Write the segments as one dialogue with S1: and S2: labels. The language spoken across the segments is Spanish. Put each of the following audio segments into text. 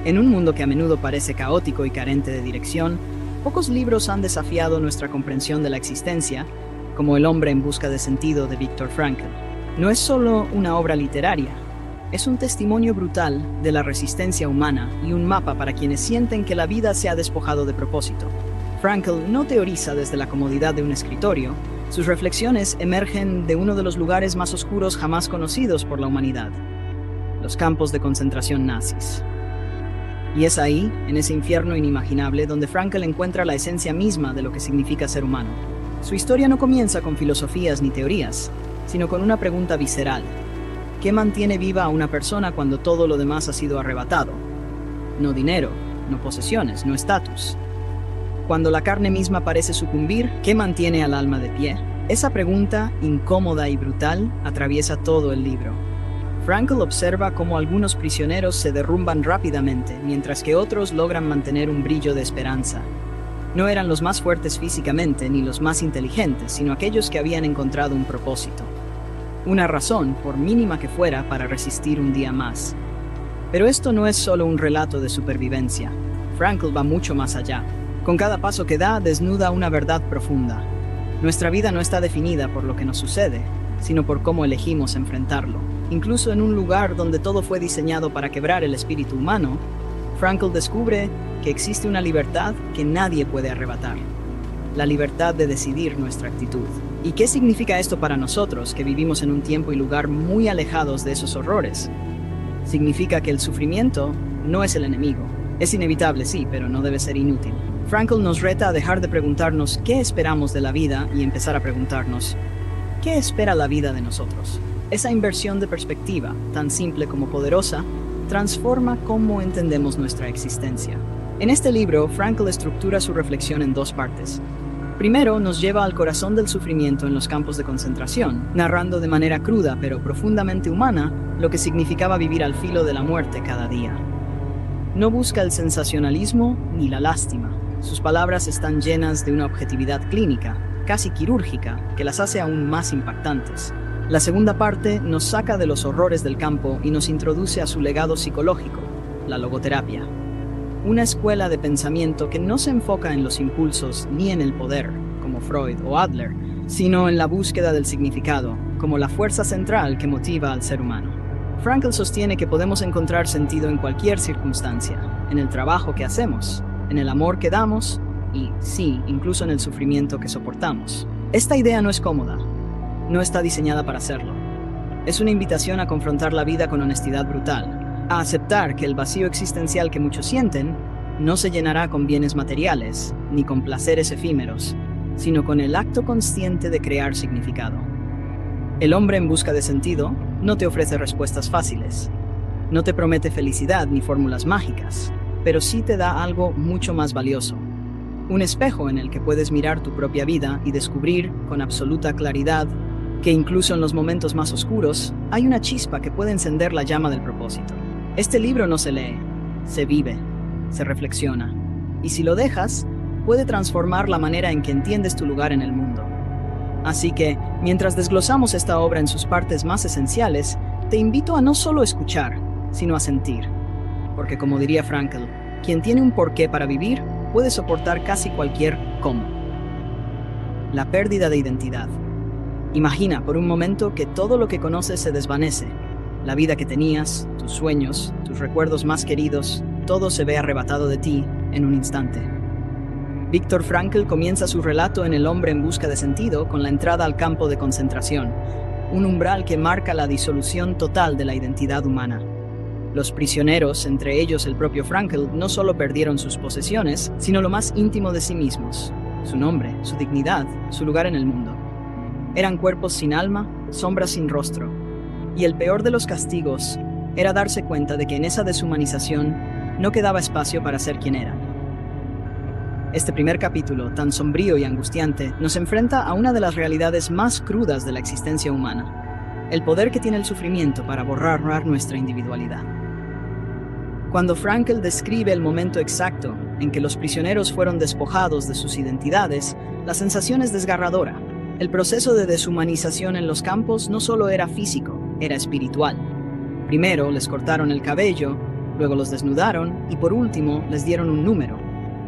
S1: En un mundo que a menudo parece caótico y carente de dirección, pocos libros han desafiado nuestra comprensión de la existencia, como El hombre en busca de sentido de Viktor Frankl. No es solo una obra literaria, es un testimonio brutal de la resistencia humana y un mapa para quienes sienten que la vida se ha despojado de propósito. Frankl no teoriza desde la comodidad de un escritorio, sus reflexiones emergen de uno de los lugares más oscuros jamás conocidos por la humanidad, los campos de concentración nazis. Y es ahí, en ese infierno inimaginable, donde Frankl encuentra la esencia misma de lo que significa ser humano. Su historia no comienza con filosofías ni teorías, sino con una pregunta visceral. ¿Qué mantiene viva a una persona cuando todo lo demás ha sido arrebatado? No dinero, no posesiones, no estatus. Cuando la carne misma parece sucumbir, ¿qué mantiene al alma de pie? Esa pregunta, incómoda y brutal, atraviesa todo el libro. Frankl observa cómo algunos prisioneros se derrumban rápidamente, mientras que otros logran mantener un brillo de esperanza. No eran los más fuertes físicamente ni los más inteligentes, sino aquellos que habían encontrado un propósito. Una razón, por mínima que fuera, para resistir un día más. Pero esto no es solo un relato de supervivencia. Frankl va mucho más allá. Con cada paso que da, desnuda una verdad profunda. Nuestra vida no está definida por lo que nos sucede, sino por cómo elegimos enfrentarlo. Incluso en un lugar donde todo fue diseñado para quebrar el espíritu humano, Frankl descubre que existe una libertad que nadie puede arrebatar. La libertad de decidir nuestra actitud. ¿Y qué significa esto para nosotros, que vivimos en un tiempo y lugar muy alejados de esos horrores? Significa que el sufrimiento no es el enemigo. Es inevitable, sí, pero no debe ser inútil. Frankl nos reta a dejar de preguntarnos qué esperamos de la vida y empezar a preguntarnos ¿qué espera la vida de nosotros? Esa inversión de perspectiva, tan simple como poderosa, transforma cómo entendemos nuestra existencia. En este libro, Frankl estructura su reflexión en dos partes. Primero, nos lleva al corazón del sufrimiento en los campos de concentración, narrando de manera cruda pero profundamente humana lo que significaba vivir al filo de la muerte cada día. No busca el sensacionalismo ni la lástima. Sus palabras están llenas de una objetividad clínica, casi quirúrgica, que las hace aún más impactantes. La segunda parte nos saca de los horrores del campo y nos introduce a su legado psicológico, la logoterapia. Una escuela de pensamiento que no se enfoca en los impulsos ni en el poder, como Freud o Adler, sino en la búsqueda del significado, como la fuerza central que motiva al ser humano. Frankl sostiene que podemos encontrar sentido en cualquier circunstancia, en el trabajo que hacemos, en el amor que damos y, sí, incluso en el sufrimiento que soportamos. Esta idea no es cómoda, no está diseñada para hacerlo. Es una invitación a confrontar la vida con honestidad brutal, a aceptar que el vacío existencial que muchos sienten no se llenará con bienes materiales, ni con placeres efímeros, sino con el acto consciente de crear significado. El hombre en busca de sentido no te ofrece respuestas fáciles, no te promete felicidad ni fórmulas mágicas, pero sí te da algo mucho más valioso. Un espejo en el que puedes mirar tu propia vida y descubrir con absoluta claridad que incluso en los momentos más oscuros hay una chispa que puede encender la llama del propósito. Este libro no se lee, se vive, se reflexiona, y si lo dejas, puede transformar la manera en que entiendes tu lugar en el mundo. Así que, mientras desglosamos esta obra en sus partes más esenciales, te invito a no solo escuchar, sino a sentir. Porque como diría Frankl, quien tiene un porqué para vivir puede soportar casi cualquier cómo. La pérdida de identidad. Imagina por un momento que todo lo que conoces se desvanece. La vida que tenías, tus sueños, tus recuerdos más queridos, todo se ve arrebatado de ti en un instante. Viktor Frankl comienza su relato en El hombre en busca de sentido con la entrada al campo de concentración, un umbral que marca la disolución total de la identidad humana. Los prisioneros, entre ellos el propio Frankl, no solo perdieron sus posesiones, sino lo más íntimo de sí mismos, su nombre, su dignidad, su lugar en el mundo. Eran cuerpos sin alma, sombras sin rostro, y el peor de los castigos era darse cuenta de que en esa deshumanización no quedaba espacio para ser quien eran. Este primer capítulo, tan sombrío y angustiante, nos enfrenta a una de las realidades más crudas de la existencia humana, el poder que tiene el sufrimiento para borrar nuestra individualidad. Cuando Frankl describe el momento exacto en que los prisioneros fueron despojados de sus identidades, la sensación es desgarradora. El proceso de deshumanización en los campos no solo era físico, era espiritual. Primero les cortaron el cabello, luego los desnudaron y por último les dieron un número.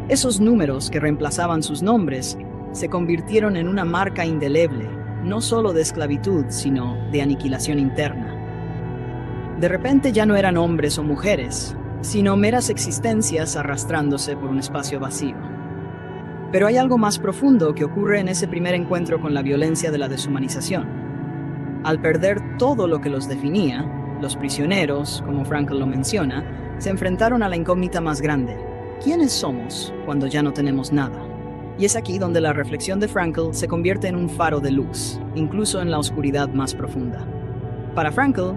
S1: Esos números que reemplazaban sus nombres se convirtieron en una marca indeleble, no solo de esclavitud, sino de aniquilación interna. De repente ya no eran hombres o mujeres, sino meras existencias arrastrándose por un espacio vacío. Pero hay algo más profundo que ocurre en ese primer encuentro con la violencia de la deshumanización. Al perder todo lo que los definía, los prisioneros, como Frankl lo menciona, se enfrentaron a la incógnita más grande. ¿Quiénes somos cuando ya no tenemos nada? Y es aquí donde la reflexión de Frankl se convierte en un faro de luz, incluso en la oscuridad más profunda. Para Frankl,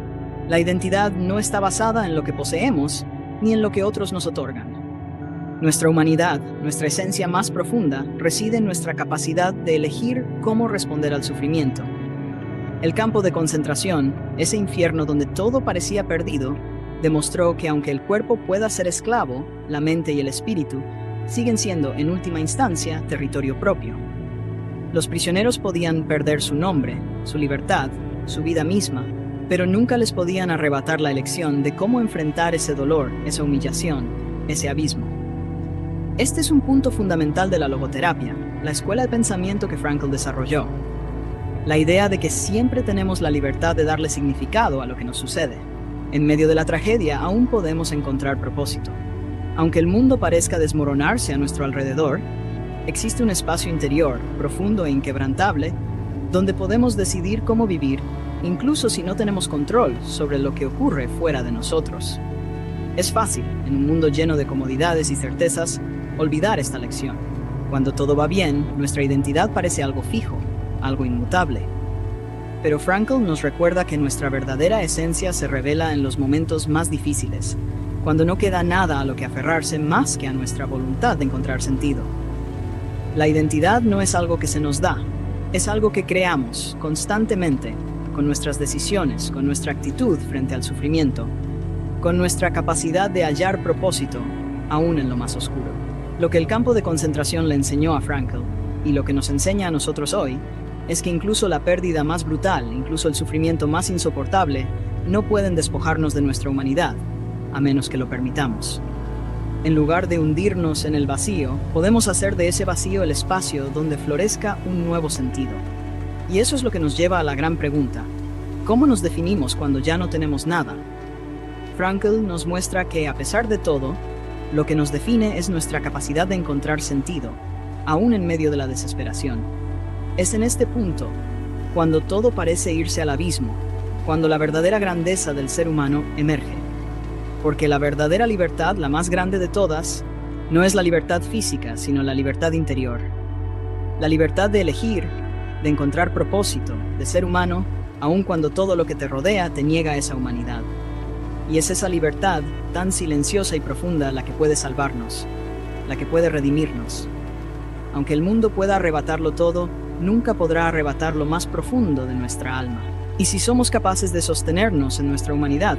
S1: la identidad no está basada en lo que poseemos, ni en lo que otros nos otorgan. Nuestra humanidad, nuestra esencia más profunda, reside en nuestra capacidad de elegir cómo responder al sufrimiento. El campo de concentración, ese infierno donde todo parecía perdido, demostró que aunque el cuerpo pueda ser esclavo, la mente y el espíritu siguen siendo, en última instancia, territorio propio. Los prisioneros podían perder su nombre, su libertad, su vida misma, pero nunca les podían arrebatar la elección de cómo enfrentar ese dolor, esa humillación, ese abismo. Este es un punto fundamental de la logoterapia, la escuela de pensamiento que Frankl desarrolló. La idea de que siempre tenemos la libertad de darle significado a lo que nos sucede. En medio de la tragedia aún podemos encontrar propósito. Aunque el mundo parezca desmoronarse a nuestro alrededor, existe un espacio interior, profundo e inquebrantable, donde podemos decidir cómo vivir, incluso si no tenemos control sobre lo que ocurre fuera de nosotros. Es fácil, en un mundo lleno de comodidades y certezas, olvidar esta lección. Cuando todo va bien, nuestra identidad parece algo fijo, algo inmutable. Pero Frankl nos recuerda que nuestra verdadera esencia se revela en los momentos más difíciles, cuando no queda nada a lo que aferrarse más que a nuestra voluntad de encontrar sentido. La identidad no es algo que se nos da, es algo que creamos constantemente, con nuestras decisiones, con nuestra actitud frente al sufrimiento, con nuestra capacidad de hallar propósito, aún en lo más oscuro. Lo que el campo de concentración le enseñó a Frankl, y lo que nos enseña a nosotros hoy, es que incluso la pérdida más brutal, incluso el sufrimiento más insoportable, no pueden despojarnos de nuestra humanidad, a menos que lo permitamos. En lugar de hundirnos en el vacío, podemos hacer de ese vacío el espacio donde florezca un nuevo sentido. Y eso es lo que nos lleva a la gran pregunta: ¿cómo nos definimos cuando ya no tenemos nada? Frankl nos muestra que, a pesar de todo, lo que nos define es nuestra capacidad de encontrar sentido, aún en medio de la desesperación. Es en este punto, cuando todo parece irse al abismo, cuando la verdadera grandeza del ser humano emerge. Porque la verdadera libertad, la más grande de todas, no es la libertad física, sino la libertad interior. La libertad de elegir, de encontrar propósito, de ser humano, aun cuando todo lo que te rodea te niega esa humanidad. Y es esa libertad, tan silenciosa y profunda, la que puede salvarnos, la que puede redimirnos. Aunque el mundo pueda arrebatarlo todo, nunca podrá arrebatar lo más profundo de nuestra alma. Y si somos capaces de sostenernos en nuestra humanidad,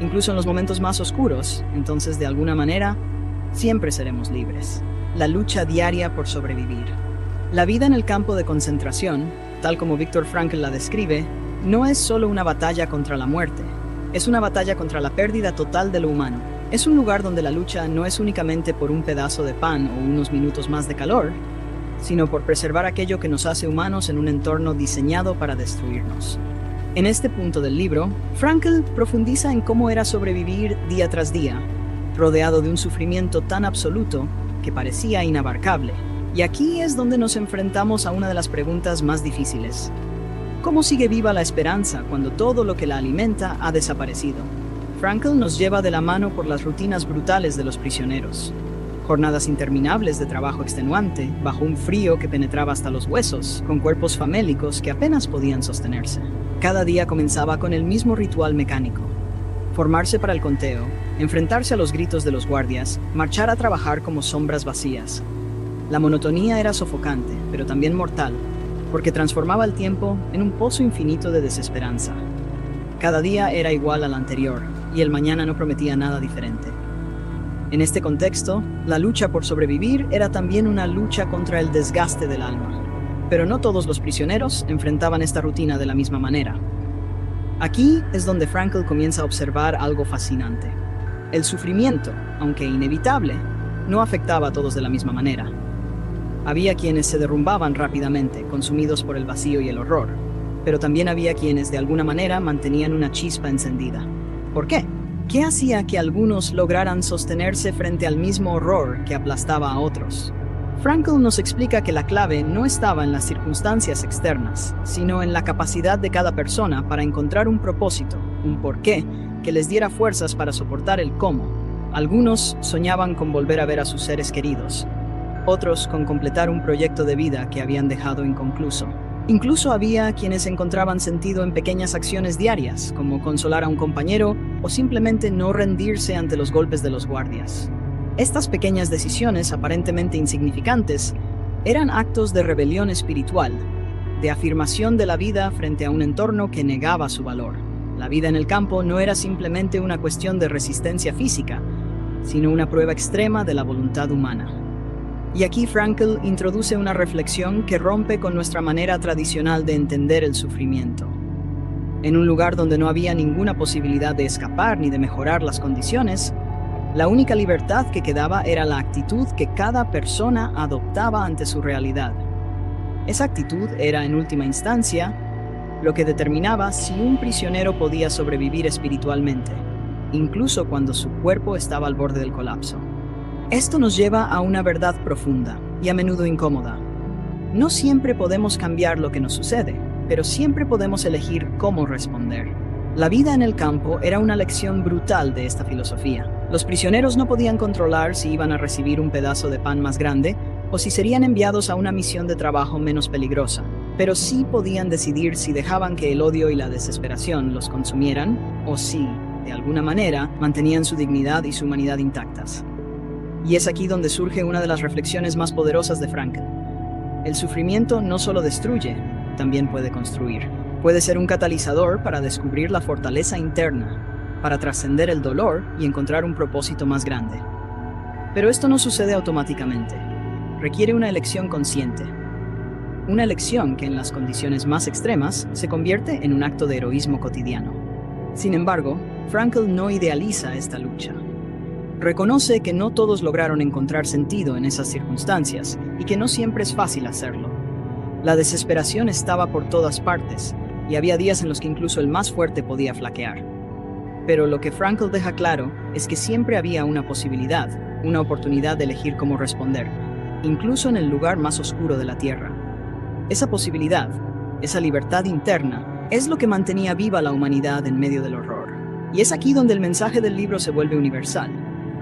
S1: incluso en los momentos más oscuros, entonces de alguna manera, siempre seremos libres. La lucha diaria por sobrevivir. La vida en el campo de concentración, tal como Viktor Frankl la describe, no es solo una batalla contra la muerte, es una batalla contra la pérdida total de lo humano. Es un lugar donde la lucha no es únicamente por un pedazo de pan o unos minutos más de calor, sino por preservar aquello que nos hace humanos en un entorno diseñado para destruirnos. En este punto del libro, Frankl profundiza en cómo era sobrevivir día tras día, rodeado de un sufrimiento tan absoluto que parecía inabarcable. Y aquí es donde nos enfrentamos a una de las preguntas más difíciles. ¿Cómo sigue viva la esperanza cuando todo lo que la alimenta ha desaparecido? Frankl nos lleva de la mano por las rutinas brutales de los prisioneros. Jornadas interminables de trabajo extenuante, bajo un frío que penetraba hasta los huesos, con cuerpos famélicos que apenas podían sostenerse. Cada día comenzaba con el mismo ritual mecánico: formarse para el conteo, enfrentarse a los gritos de los guardias, marchar a trabajar como sombras vacías. La monotonía era sofocante, pero también mortal, porque transformaba el tiempo en un pozo infinito de desesperanza. Cada día era igual al anterior, y el mañana no prometía nada diferente. En este contexto, la lucha por sobrevivir era también una lucha contra el desgaste del alma. Pero no todos los prisioneros enfrentaban esta rutina de la misma manera. Aquí es donde Frankl comienza a observar algo fascinante. El sufrimiento, aunque inevitable, no afectaba a todos de la misma manera. Había quienes se derrumbaban rápidamente, consumidos por el vacío y el horror, pero también había quienes de alguna manera mantenían una chispa encendida. ¿Por qué? ¿Qué hacía que algunos lograran sostenerse frente al mismo horror que aplastaba a otros? Frankl nos explica que la clave no estaba en las circunstancias externas, sino en la capacidad de cada persona para encontrar un propósito, un porqué, que les diera fuerzas para soportar el cómo. Algunos soñaban con volver a ver a sus seres queridos, otros con completar un proyecto de vida que habían dejado inconcluso. Incluso había quienes encontraban sentido en pequeñas acciones diarias, como consolar a un compañero o simplemente no rendirse ante los golpes de los guardias. Estas pequeñas decisiones, aparentemente insignificantes, eran actos de rebelión espiritual, de afirmación de la vida frente a un entorno que negaba su valor. La vida en el campo no era simplemente una cuestión de resistencia física, sino una prueba extrema de la voluntad humana. Y aquí Frankl introduce una reflexión que rompe con nuestra manera tradicional de entender el sufrimiento. En un lugar donde no había ninguna posibilidad de escapar ni de mejorar las condiciones, la única libertad que quedaba era la actitud que cada persona adoptaba ante su realidad. Esa actitud era, en última instancia, lo que determinaba si un prisionero podía sobrevivir espiritualmente, incluso cuando su cuerpo estaba al borde del colapso. Esto nos lleva a una verdad profunda y a menudo incómoda. No siempre podemos cambiar lo que nos sucede, pero siempre podemos elegir cómo responder. La vida en el campo era una lección brutal de esta filosofía. Los prisioneros no podían controlar si iban a recibir un pedazo de pan más grande o si serían enviados a una misión de trabajo menos peligrosa, pero sí podían decidir si dejaban que el odio y la desesperación los consumieran o si, de alguna manera, mantenían su dignidad y su humanidad intactas. Y es aquí donde surge una de las reflexiones más poderosas de Frankl. El sufrimiento no solo destruye, también puede construir. Puede ser un catalizador para descubrir la fortaleza interna, para trascender el dolor y encontrar un propósito más grande. Pero esto no sucede automáticamente. Requiere una elección consciente. Una elección que en las condiciones más extremas se convierte en un acto de heroísmo cotidiano. Sin embargo, Frankl no idealiza esta lucha. Reconoce que no todos lograron encontrar sentido en esas circunstancias y que no siempre es fácil hacerlo. La desesperación estaba por todas partes y había días en los que incluso el más fuerte podía flaquear. Pero lo que Frankl deja claro es que siempre había una posibilidad, una oportunidad de elegir cómo responder, incluso en el lugar más oscuro de la Tierra. Esa posibilidad, esa libertad interna, es lo que mantenía viva la humanidad en medio del horror. Y es aquí donde el mensaje del libro se vuelve universal.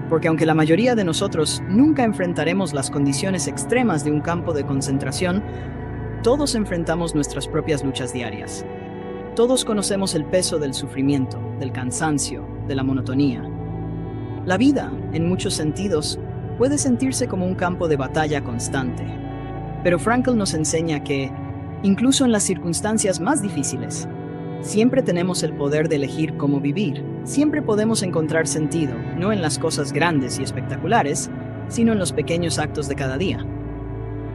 S1: Porque aunque la mayoría de nosotros nunca enfrentaremos las condiciones extremas de un campo de concentración, todos enfrentamos nuestras propias luchas diarias. Todos conocemos el peso del sufrimiento, del cansancio, de la monotonía. La vida, en muchos sentidos, puede sentirse como un campo de batalla constante. Pero Frankl nos enseña que, incluso en las circunstancias más difíciles, siempre tenemos el poder de elegir cómo vivir. Siempre podemos encontrar sentido, no en las cosas grandes y espectaculares, sino en los pequeños actos de cada día.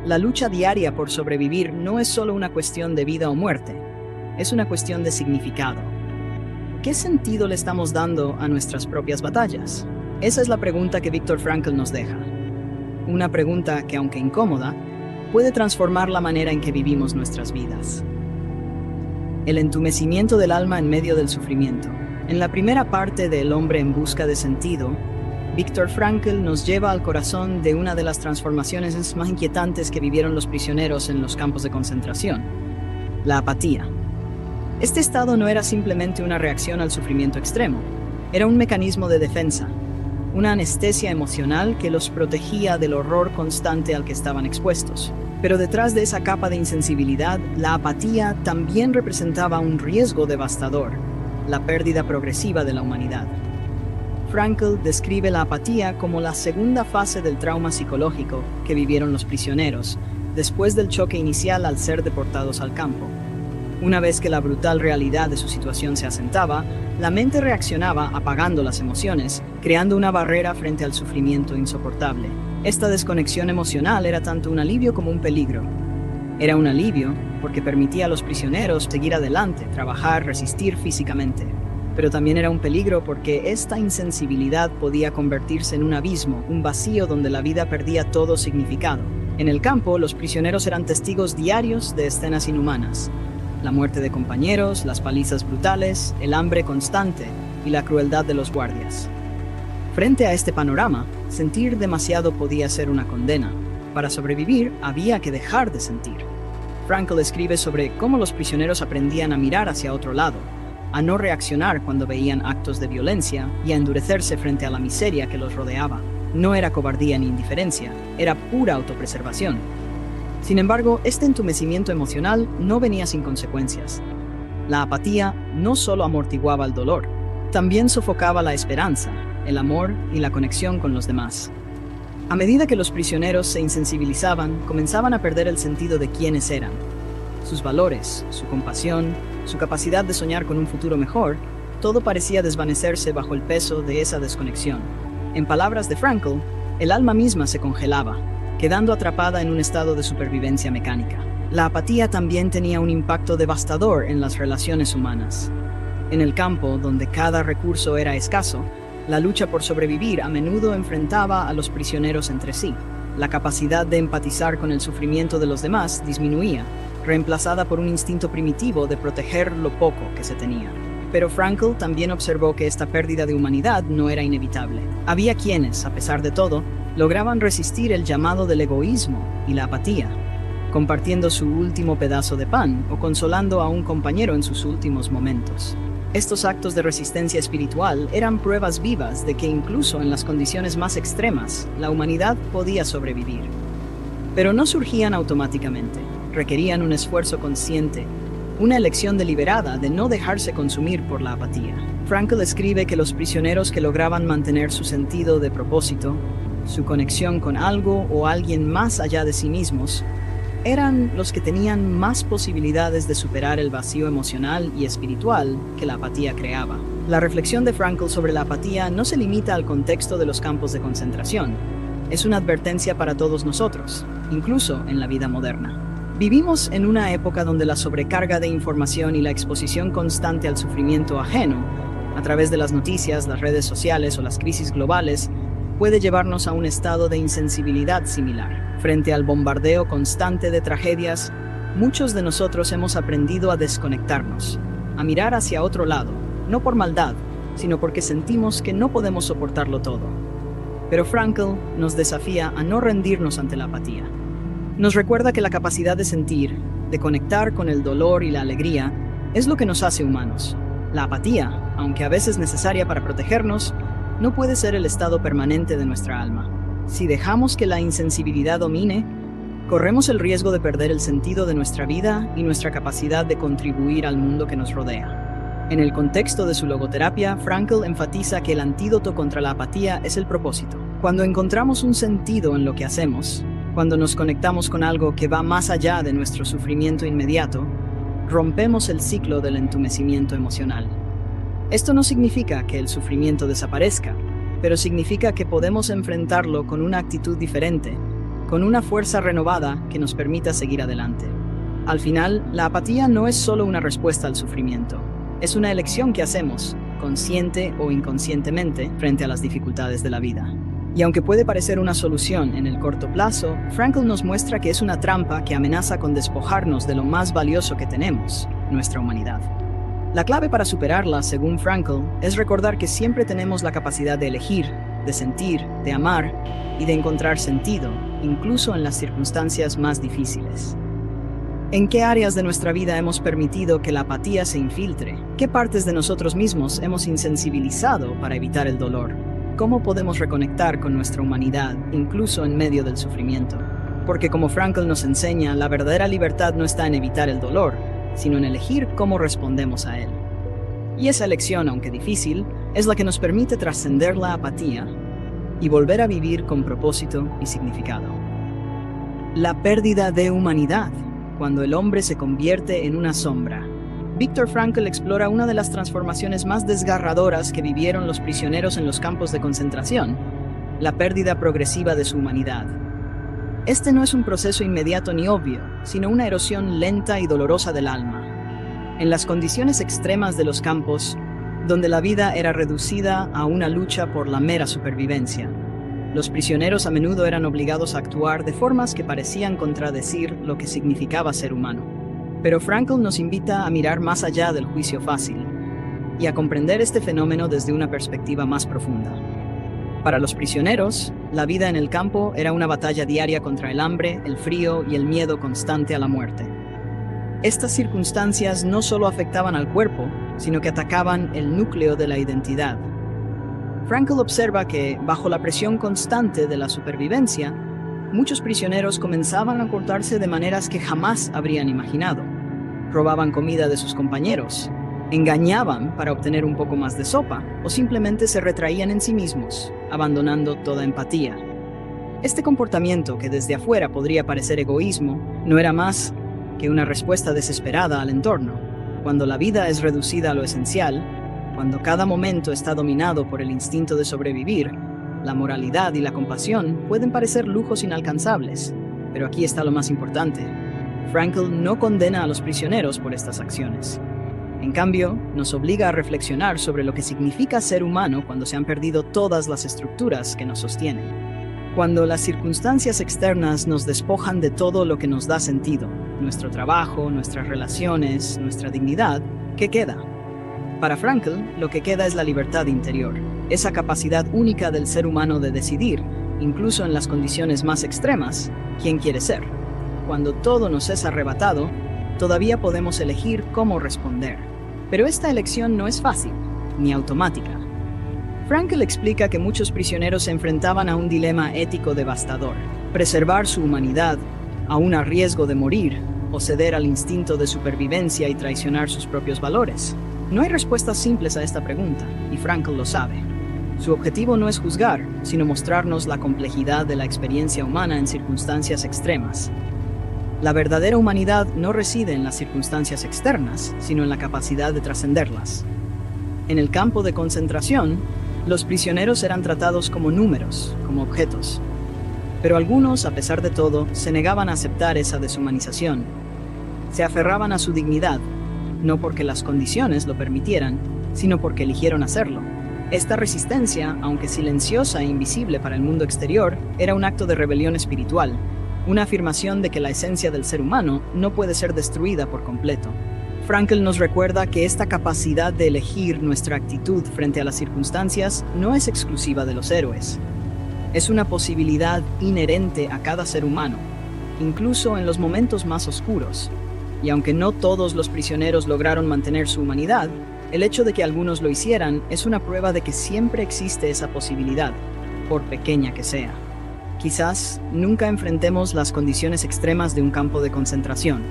S1: La lucha diaria por sobrevivir no es solo una cuestión de vida o muerte, es una cuestión de significado. ¿Qué sentido le estamos dando a nuestras propias batallas? Esa es la pregunta que Viktor Frankl nos deja. Una pregunta que, aunque incómoda, puede transformar la manera en que vivimos nuestras vidas. El entumecimiento del alma en medio del sufrimiento. En la primera parte de El hombre en busca de sentido, Viktor Frankl nos lleva al corazón de una de las transformaciones más inquietantes que vivieron los prisioneros en los campos de concentración: la apatía. Este estado no era simplemente una reacción al sufrimiento extremo, era un mecanismo de defensa, una anestesia emocional que los protegía del horror constante al que estaban expuestos. Pero detrás de esa capa de insensibilidad, la apatía también representaba un riesgo devastador: la pérdida progresiva de la humanidad. Frankl describe la apatía como la segunda fase del trauma psicológico que vivieron los prisioneros, después del choque inicial al ser deportados al campo. Una vez que la brutal realidad de su situación se asentaba, la mente reaccionaba apagando las emociones, creando una barrera frente al sufrimiento insoportable. Esta desconexión emocional era tanto un alivio como un peligro. Era un alivio porque permitía a los prisioneros seguir adelante, trabajar, resistir físicamente. pero también era un peligro porque esta insensibilidad podía convertirse en un abismo, un vacío donde la vida perdía todo significado. En el campo, los prisioneros eran testigos diarios de escenas inhumanas: la muerte de compañeros, las palizas brutales, el hambre constante y la crueldad de los guardias. Frente a este panorama, sentir demasiado podía ser una condena. Para sobrevivir, había que dejar de sentir. Frankl escribe sobre cómo los prisioneros aprendían a mirar hacia otro lado, a no reaccionar cuando veían actos de violencia y a endurecerse frente a la miseria que los rodeaba. No era cobardía ni indiferencia, era pura autopreservación. Sin embargo, este entumecimiento emocional no venía sin consecuencias. La apatía no solo amortiguaba el dolor, también sofocaba la esperanza, el amor y la conexión con los demás. A medida que los prisioneros se insensibilizaban, comenzaban a perder el sentido de quiénes eran. Sus valores, su compasión, su capacidad de soñar con un futuro mejor, todo parecía desvanecerse bajo el peso de esa desconexión. En palabras de Frankl, el alma misma se congelaba, quedando atrapada en un estado de supervivencia mecánica. La apatía también tenía un impacto devastador en las relaciones humanas. En el campo, donde cada recurso era escaso, la lucha por sobrevivir a menudo enfrentaba a los prisioneros entre sí. La capacidad de empatizar con el sufrimiento de los demás disminuía, reemplazada por un instinto primitivo de proteger lo poco que se tenía. Pero Frankl también observó que esta pérdida de humanidad no era inevitable. Había quienes, a pesar de todo, lograban resistir el llamado del egoísmo y la apatía, compartiendo su último pedazo de pan o consolando a un compañero en sus últimos momentos. Estos actos de resistencia espiritual eran pruebas vivas de que incluso en las condiciones más extremas, la humanidad podía sobrevivir. Pero no surgían automáticamente, requerían un esfuerzo consciente, una elección deliberada de no dejarse consumir por la apatía. Frankl escribe que los prisioneros que lograban mantener su sentido de propósito, su conexión con algo o alguien más allá de sí mismos, eran los que tenían más posibilidades de superar el vacío emocional y espiritual que la apatía creaba. La reflexión de Frankl sobre la apatía no se limita al contexto de los campos de concentración. Es una advertencia para todos nosotros, incluso en la vida moderna. Vivimos en una época donde la sobrecarga de información y la exposición constante al sufrimiento ajeno, a través de las noticias, las redes sociales o las crisis globales, puede llevarnos a un estado de insensibilidad similar. Frente al bombardeo constante de tragedias, muchos de nosotros hemos aprendido a desconectarnos, a mirar hacia otro lado, no por maldad, sino porque sentimos que no podemos soportarlo todo. Pero Frankl nos desafía a no rendirnos ante la apatía. Nos recuerda que la capacidad de sentir, de conectar con el dolor y la alegría, es lo que nos hace humanos. La apatía, aunque a veces necesaria para protegernos, no puede ser el estado permanente de nuestra alma. Si dejamos que la insensibilidad domine, corremos el riesgo de perder el sentido de nuestra vida y nuestra capacidad de contribuir al mundo que nos rodea. En el contexto de su logoterapia, Frankl enfatiza que el antídoto contra la apatía es el propósito. Cuando encontramos un sentido en lo que hacemos, cuando nos conectamos con algo que va más allá de nuestro sufrimiento inmediato, rompemos el ciclo del entumecimiento emocional. Esto no significa que el sufrimiento desaparezca, pero significa que podemos enfrentarlo con una actitud diferente, con una fuerza renovada que nos permita seguir adelante. Al final, la apatía no es solo una respuesta al sufrimiento, es una elección que hacemos, consciente o inconscientemente, frente a las dificultades de la vida. Y aunque puede parecer una solución en el corto plazo, Frankl nos muestra que es una trampa que amenaza con despojarnos de lo más valioso que tenemos, nuestra humanidad. La clave para superarla, según Frankl, es recordar que siempre tenemos la capacidad de elegir, de sentir, de amar y de encontrar sentido, incluso en las circunstancias más difíciles. ¿En qué áreas de nuestra vida hemos permitido que la apatía se infiltre? ¿Qué partes de nosotros mismos hemos insensibilizado para evitar el dolor? ¿Cómo podemos reconectar con nuestra humanidad, incluso en medio del sufrimiento? Porque como Frankl nos enseña, la verdadera libertad no está en evitar el dolor, sino en elegir cómo respondemos a él. Y esa elección, aunque difícil, es la que nos permite trascender la apatía y volver a vivir con propósito y significado. La pérdida de humanidad, cuando el hombre se convierte en una sombra. Viktor Frankl explora una de las transformaciones más desgarradoras que vivieron los prisioneros en los campos de concentración, la pérdida progresiva de su humanidad. Este no es un proceso inmediato ni obvio, sino una erosión lenta y dolorosa del alma. En las condiciones extremas de los campos, donde la vida era reducida a una lucha por la mera supervivencia. Los prisioneros a menudo eran obligados a actuar de formas que parecían contradecir lo que significaba ser humano. Pero Frankl nos invita a mirar más allá del juicio fácil y a comprender este fenómeno desde una perspectiva más profunda. Para los prisioneros, la vida en el campo era una batalla diaria contra el hambre, el frío y el miedo constante a la muerte. Estas circunstancias no solo afectaban al cuerpo, sino que atacaban el núcleo de la identidad. Frankl observa que, bajo la presión constante de la supervivencia, muchos prisioneros comenzaban a cortarse de maneras que jamás habrían imaginado. Robaban comida de sus compañeros, engañaban para obtener un poco más de sopa o simplemente se retraían en sí mismos, abandonando toda empatía. Este comportamiento, que desde afuera podría parecer egoísmo, no era más que una respuesta desesperada al entorno. Cuando la vida es reducida a lo esencial, cuando cada momento está dominado por el instinto de sobrevivir, la moralidad y la compasión pueden parecer lujos inalcanzables. Pero aquí está lo más importante. Frankl no condena a los prisioneros por estas acciones. En cambio, nos obliga a reflexionar sobre lo que significa ser humano cuando se han perdido todas las estructuras que nos sostienen. Cuando las circunstancias externas nos despojan de todo lo que nos da sentido, nuestro trabajo, nuestras relaciones, nuestra dignidad, ¿qué queda? Para Frankl, lo que queda es la libertad interior, esa capacidad única del ser humano de decidir, incluso en las condiciones más extremas, quién quiere ser. Cuando todo nos es arrebatado, todavía podemos elegir cómo responder. Pero esta elección no es fácil, ni automática. Frankl explica que muchos prisioneros se enfrentaban a un dilema ético devastador: preservar su humanidad, aún a riesgo de morir, o ceder al instinto de supervivencia y traicionar sus propios valores. No hay respuestas simples a esta pregunta, y Frankl lo sabe. Su objetivo no es juzgar, sino mostrarnos la complejidad de la experiencia humana en circunstancias extremas. La verdadera humanidad no reside en las circunstancias externas, sino en la capacidad de trascenderlas. En el campo de concentración, los prisioneros eran tratados como números, como objetos. Pero algunos, a pesar de todo, se negaban a aceptar esa deshumanización. Se aferraban a su dignidad, no porque las condiciones lo permitieran, sino porque eligieron hacerlo. Esta resistencia, aunque silenciosa e invisible para el mundo exterior, era un acto de rebelión espiritual, una afirmación de que la esencia del ser humano no puede ser destruida por completo. Frankl nos recuerda que esta capacidad de elegir nuestra actitud frente a las circunstancias no es exclusiva de los héroes. Es una posibilidad inherente a cada ser humano, incluso en los momentos más oscuros. Y aunque no todos los prisioneros lograron mantener su humanidad, el hecho de que algunos lo hicieran es una prueba de que siempre existe esa posibilidad, por pequeña que sea. Quizás nunca enfrentemos las condiciones extremas de un campo de concentración,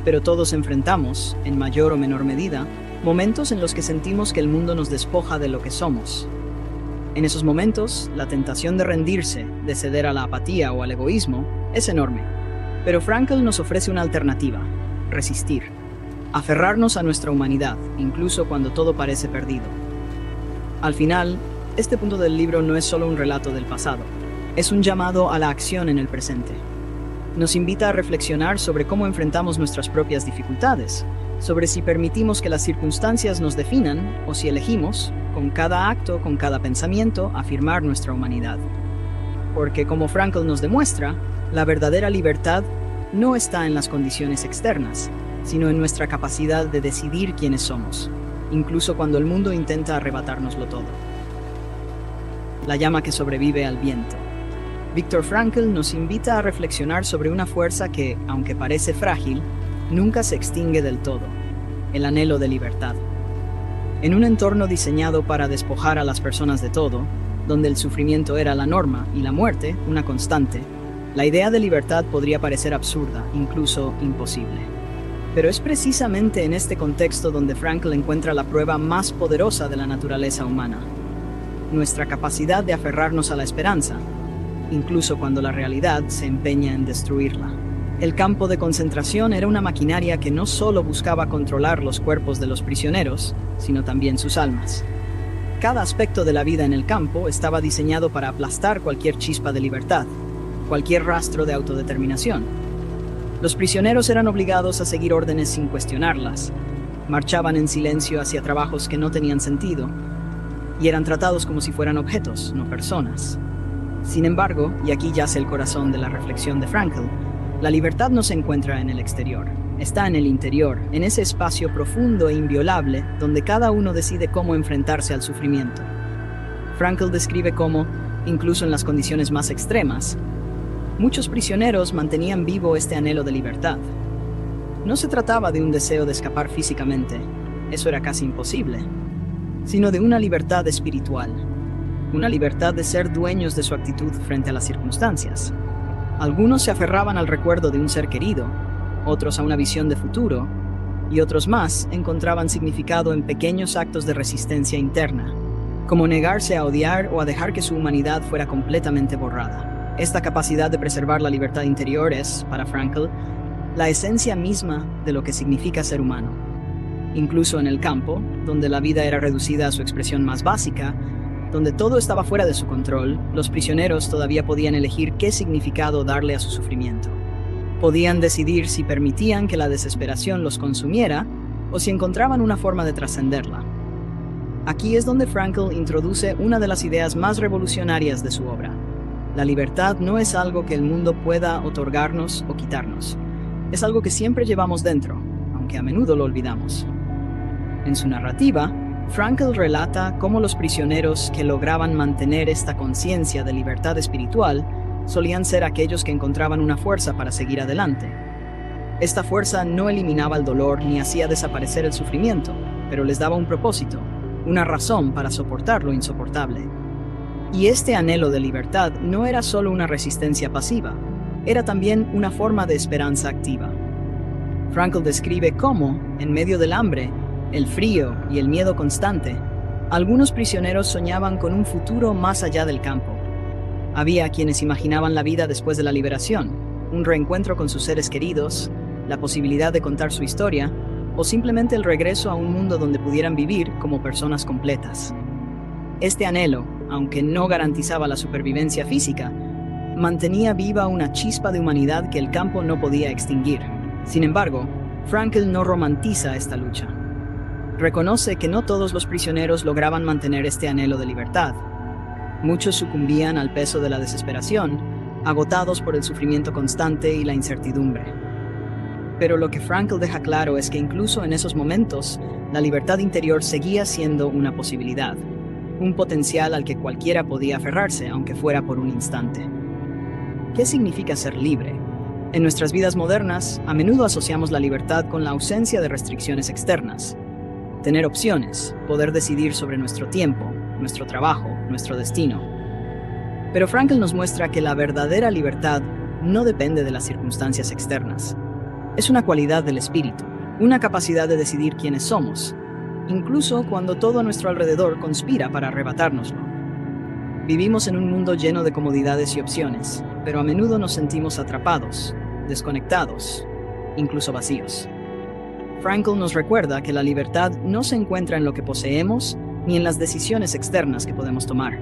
S1: pero todos enfrentamos, en mayor o menor medida, momentos en los que sentimos que el mundo nos despoja de lo que somos. En esos momentos, la tentación de rendirse, de ceder a la apatía o al egoísmo, es enorme. Pero Frankl nos ofrece una alternativa: resistir. Aferrarnos a nuestra humanidad, incluso cuando todo parece perdido. Al final, este punto del libro no es solo un relato del pasado. Es un llamado a la acción en el presente. Nos invita a reflexionar sobre cómo enfrentamos nuestras propias dificultades, sobre si permitimos que las circunstancias nos definan o si elegimos, con cada acto, con cada pensamiento, afirmar nuestra humanidad. Porque, como Frankl nos demuestra, la verdadera libertad no está en las condiciones externas, sino en nuestra capacidad de decidir quiénes somos, incluso cuando el mundo intenta arrebatárnoslo todo. La llama que sobrevive al viento. Viktor Frankl nos invita a reflexionar sobre una fuerza que, aunque parece frágil, nunca se extingue del todo: el anhelo de libertad. En un entorno diseñado para despojar a las personas de todo, donde el sufrimiento era la norma y la muerte una constante, la idea de libertad podría parecer absurda, incluso imposible. Pero es precisamente en este contexto donde Frankl encuentra la prueba más poderosa de la naturaleza humana: nuestra capacidad de aferrarnos a la esperanza, incluso cuando la realidad se empeña en destruirla. El campo de concentración era una maquinaria que no solo buscaba controlar los cuerpos de los prisioneros, sino también sus almas. Cada aspecto de la vida en el campo estaba diseñado para aplastar cualquier chispa de libertad, cualquier rastro de autodeterminación. Los prisioneros eran obligados a seguir órdenes sin cuestionarlas, marchaban en silencio hacia trabajos que no tenían sentido y eran tratados como si fueran objetos, no personas. Sin embargo, y aquí yace el corazón de la reflexión de Frankl, la libertad no se encuentra en el exterior, está en el interior, en ese espacio profundo e inviolable donde cada uno decide cómo enfrentarse al sufrimiento. Frankl describe cómo, incluso en las condiciones más extremas, muchos prisioneros mantenían vivo este anhelo de libertad. No se trataba de un deseo de escapar físicamente, eso era casi imposible, sino de una libertad espiritual, una libertad de ser dueños de su actitud frente a las circunstancias. Algunos se aferraban al recuerdo de un ser querido, otros a una visión de futuro, y otros más encontraban significado en pequeños actos de resistencia interna, como negarse a odiar o a dejar que su humanidad fuera completamente borrada. Esta capacidad de preservar la libertad interior es, para Frankl, la esencia misma de lo que significa ser humano. Incluso en el campo, donde la vida era reducida a su expresión más básica, donde todo estaba fuera de su control, los prisioneros todavía podían elegir qué significado darle a su sufrimiento. Podían decidir si permitían que la desesperación los consumiera o si encontraban una forma de trascenderla. Aquí es donde Frankl introduce una de las ideas más revolucionarias de su obra. La libertad no es algo que el mundo pueda otorgarnos o quitarnos. Es algo que siempre llevamos dentro, aunque a menudo lo olvidamos. En su narrativa, Frankl relata cómo los prisioneros que lograban mantener esta conciencia de libertad espiritual solían ser aquellos que encontraban una fuerza para seguir adelante. Esta fuerza no eliminaba el dolor ni hacía desaparecer el sufrimiento, pero les daba un propósito, una razón para soportar lo insoportable. Y este anhelo de libertad no era solo una resistencia pasiva, era también una forma de esperanza activa. Frankl describe cómo, en medio del hambre, el frío y el miedo constante, algunos prisioneros soñaban con un futuro más allá del campo. Había quienes imaginaban la vida después de la liberación, un reencuentro con sus seres queridos, la posibilidad de contar su historia, o simplemente el regreso a un mundo donde pudieran vivir como personas completas. Este anhelo, aunque no garantizaba la supervivencia física, mantenía viva una chispa de humanidad que el campo no podía extinguir. Sin embargo, Frankl no romantiza esta lucha. Reconoce que no todos los prisioneros lograban mantener este anhelo de libertad. Muchos sucumbían al peso de la desesperación, agotados por el sufrimiento constante y la incertidumbre. Pero lo que Frankl deja claro es que incluso en esos momentos, la libertad interior seguía siendo una posibilidad, un potencial al que cualquiera podía aferrarse, aunque fuera por un instante. ¿Qué significa ser libre? En nuestras vidas modernas, a menudo asociamos la libertad con la ausencia de restricciones externas. Tener opciones, poder decidir sobre nuestro tiempo, nuestro trabajo, nuestro destino. Pero Frankl nos muestra que la verdadera libertad no depende de las circunstancias externas. Es una cualidad del espíritu, una capacidad de decidir quiénes somos, incluso cuando todo a nuestro alrededor conspira para arrebatárnoslo. Vivimos en un mundo lleno de comodidades y opciones, pero a menudo nos sentimos atrapados, desconectados, incluso vacíos. Frankl nos recuerda que la libertad no se encuentra en lo que poseemos ni en las decisiones externas que podemos tomar.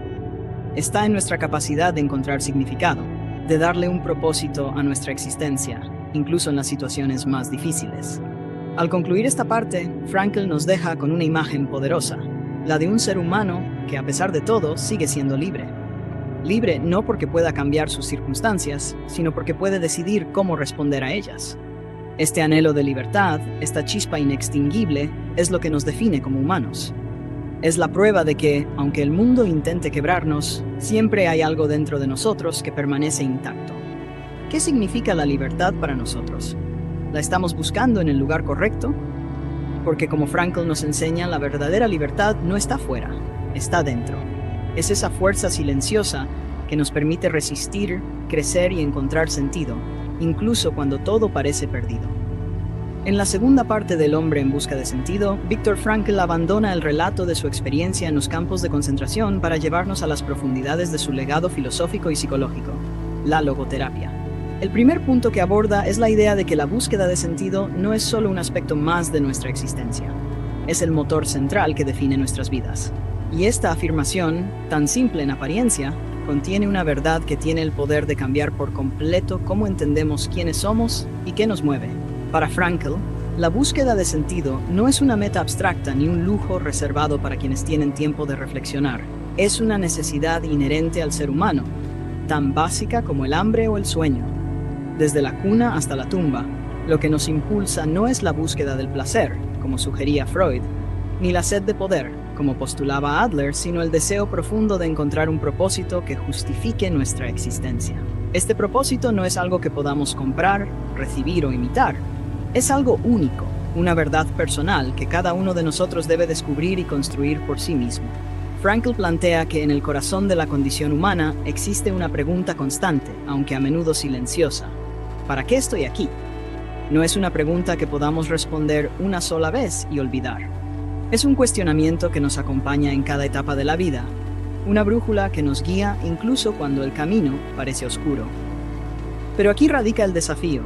S1: Está en nuestra capacidad de encontrar significado, de darle un propósito a nuestra existencia, incluso en las situaciones más difíciles. Al concluir esta parte, Frankl nos deja con una imagen poderosa, la de un ser humano que, a pesar de todo, sigue siendo libre. Libre no porque pueda cambiar sus circunstancias, sino porque puede decidir cómo responder a ellas. Este anhelo de libertad, esta chispa inextinguible, es lo que nos define como humanos. Es la prueba de que, aunque el mundo intente quebrarnos, siempre hay algo dentro de nosotros que permanece intacto. ¿Qué significa la libertad para nosotros? ¿La estamos buscando en el lugar correcto? Porque como Frankl nos enseña, la verdadera libertad no está fuera, está dentro. Es esa fuerza silenciosa que nos permite resistir, crecer y encontrar sentido, incluso cuando todo parece perdido. En la segunda parte del Hombre en busca de sentido, Viktor Frankl abandona el relato de su experiencia en los campos de concentración para llevarnos a las profundidades de su legado filosófico y psicológico, la logoterapia. El primer punto que aborda es la idea de que la búsqueda de sentido no es solo un aspecto más de nuestra existencia, es el motor central que define nuestras vidas. Y esta afirmación, tan simple en apariencia, contiene una verdad que tiene el poder de cambiar por completo cómo entendemos quiénes somos y qué nos mueve. Para Frankl, La búsqueda de sentido no es una meta abstracta ni un lujo reservado para quienes tienen tiempo de reflexionar. Es una necesidad inherente al ser humano, tan básica como el hambre o el sueño. Desde la cuna hasta la tumba, lo que nos impulsa no es la búsqueda del placer, como sugería Freud, ni la sed de poder, como postulaba Adler, sino el deseo profundo de encontrar un propósito que justifique nuestra existencia. Este propósito no es algo que podamos comprar, recibir o imitar. Es algo único, una verdad personal que cada uno de nosotros debe descubrir y construir por sí mismo. Frankl plantea que en el corazón de la condición humana existe una pregunta constante, aunque a menudo silenciosa. ¿Para qué estoy aquí? No es una pregunta que podamos responder una sola vez y olvidar. Es un cuestionamiento que nos acompaña en cada etapa de la vida, una brújula que nos guía incluso cuando el camino parece oscuro. Pero aquí radica el desafío.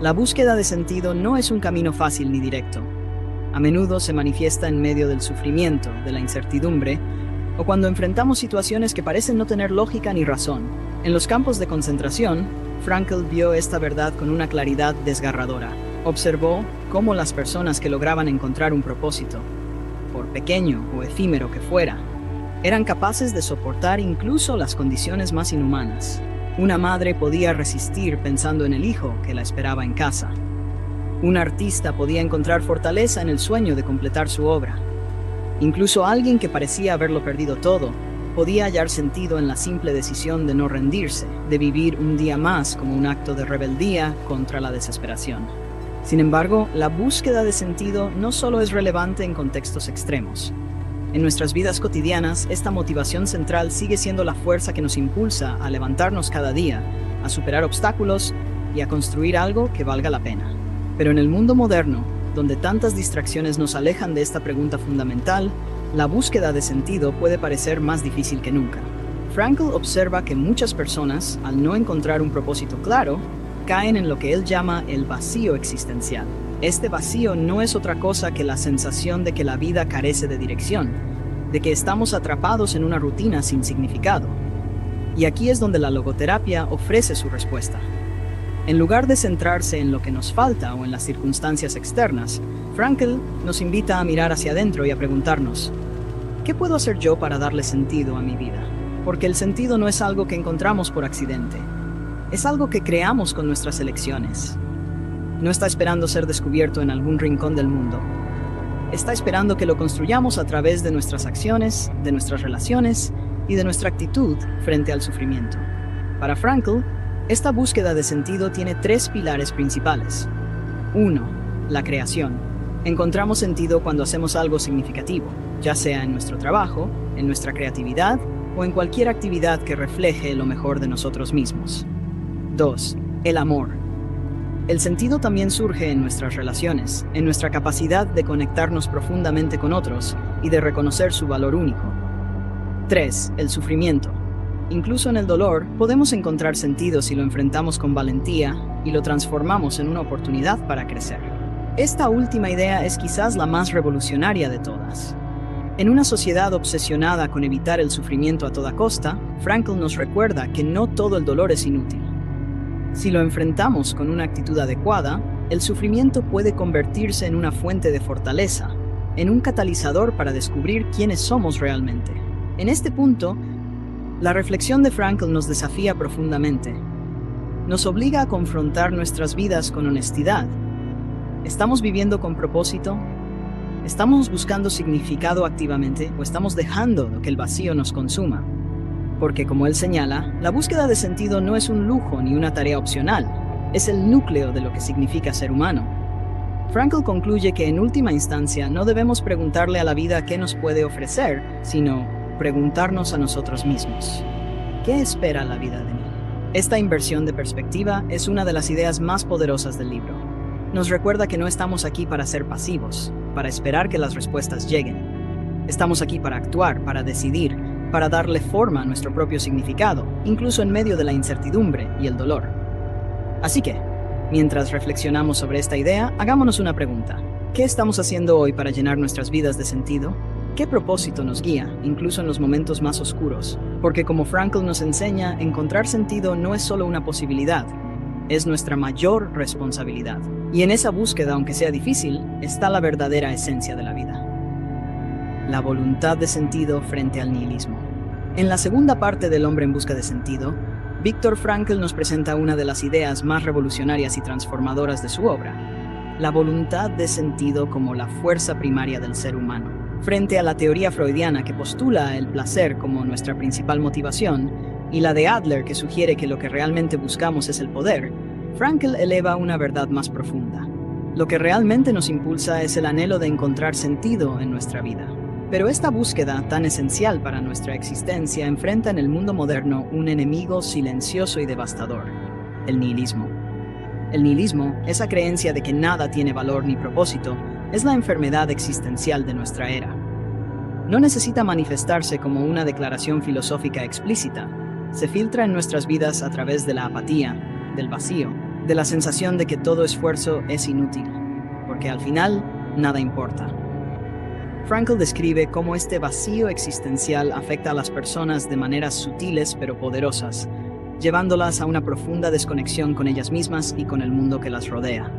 S1: La búsqueda de sentido no es un camino fácil ni directo. A menudo se manifiesta en medio del sufrimiento, de la incertidumbre, o cuando enfrentamos situaciones que parecen no tener lógica ni razón. En los campos de concentración, Frankl vio esta verdad con una claridad desgarradora. Observó cómo las personas que lograban encontrar un propósito, por pequeño o efímero que fuera, eran capaces de soportar incluso las condiciones más inhumanas. Una madre podía resistir pensando en el hijo que la esperaba en casa. Un artista podía encontrar fortaleza en el sueño de completar su obra. Incluso alguien que parecía haberlo perdido todo, podía hallar sentido en la simple decisión de no rendirse, de vivir un día más como un acto de rebeldía contra la desesperación. Sin embargo, la búsqueda de sentido no solo es relevante en contextos extremos. En nuestras vidas cotidianas, esta motivación central sigue siendo la fuerza que nos impulsa a levantarnos cada día, a superar obstáculos y a construir algo que valga la pena. Pero en el mundo moderno, donde tantas distracciones nos alejan de esta pregunta fundamental, la búsqueda de sentido puede parecer más difícil que nunca. Frankl observa que muchas personas, al no encontrar un propósito claro, caen en lo que él llama el vacío existencial. Este vacío no es otra cosa que la sensación de que la vida carece de dirección, de que estamos atrapados en una rutina sin significado. Y aquí es donde la logoterapia ofrece su respuesta. En lugar de centrarse en lo que nos falta o en las circunstancias externas, Frankl nos invita a mirar hacia adentro y a preguntarnos, ¿qué puedo hacer yo para darle sentido a mi vida? Porque el sentido no es algo que encontramos por accidente, es algo que creamos con nuestras elecciones. No está esperando ser descubierto en algún rincón del mundo. Está esperando que lo construyamos a través de nuestras acciones, de nuestras relaciones y de nuestra actitud frente al sufrimiento. Para Frankl, esta búsqueda de sentido tiene 3 pilares principales. 1. La creación. Encontramos sentido cuando hacemos algo significativo, ya sea en nuestro trabajo, en nuestra creatividad o en cualquier actividad que refleje lo mejor de nosotros mismos. 2. El amor. El sentido también surge en nuestras relaciones, en nuestra capacidad de conectarnos profundamente con otros y de reconocer su valor único. 3. El sufrimiento. Incluso en el dolor, podemos encontrar sentido si lo enfrentamos con valentía y lo transformamos en una oportunidad para crecer. Esta última idea es quizás la más revolucionaria de todas. En una sociedad obsesionada con evitar el sufrimiento a toda costa, Frankl nos recuerda que no todo el dolor es inútil. Si lo enfrentamos con una actitud adecuada, el sufrimiento puede convertirse en una fuente de fortaleza, en un catalizador para descubrir quiénes somos realmente. En este punto, la reflexión de Frankl nos desafía profundamente. Nos obliga a confrontar nuestras vidas con honestidad. ¿Estamos viviendo con propósito? ¿Estamos buscando significado activamente o estamos dejando que el vacío nos consuma? Porque, como él señala, la búsqueda de sentido no es un lujo ni una tarea opcional, es el núcleo de lo que significa ser humano. Frankl concluye que en última instancia no debemos preguntarle a la vida qué nos puede ofrecer, sino preguntarnos a nosotros mismos, ¿qué espera la vida de mí? Esta inversión de perspectiva es una de las ideas más poderosas del libro. Nos recuerda que no estamos aquí para ser pasivos, para esperar que las respuestas lleguen. Estamos aquí para actuar, para decidir, para darle forma a nuestro propio significado, incluso en medio de la incertidumbre y el dolor. Así que, mientras reflexionamos sobre esta idea, hagámonos una pregunta. ¿Qué estamos haciendo hoy para llenar nuestras vidas de sentido? ¿Qué propósito nos guía, incluso en los momentos más oscuros? Porque como Frankl nos enseña, encontrar sentido no es solo una posibilidad, es nuestra mayor responsabilidad. Y en esa búsqueda, aunque sea difícil, está la verdadera esencia de la vida. La voluntad de sentido frente al nihilismo. En la segunda parte del Hombre en busca de sentido, Viktor Frankl nos presenta una de las ideas más revolucionarias y transformadoras de su obra: la voluntad de sentido como la fuerza primaria del ser humano. Frente a la teoría freudiana que postula el placer como nuestra principal motivación y la de Adler que sugiere que lo que realmente buscamos es el poder, Frankl eleva una verdad más profunda. Lo que realmente nos impulsa es el anhelo de encontrar sentido en nuestra vida. Pero esta búsqueda, tan esencial para nuestra existencia, enfrenta en el mundo moderno un enemigo silencioso y devastador: el nihilismo. El nihilismo, esa creencia de que nada tiene valor ni propósito, es la enfermedad existencial de nuestra era. No necesita manifestarse como una declaración filosófica explícita. Se filtra en nuestras vidas a través de la apatía, del vacío, de la sensación de que todo esfuerzo es inútil, porque al final nada importa. Frankl describe cómo este vacío existencial afecta a las personas de maneras sutiles pero poderosas, llevándolas a una profunda desconexión con ellas mismas y con el mundo que las rodea.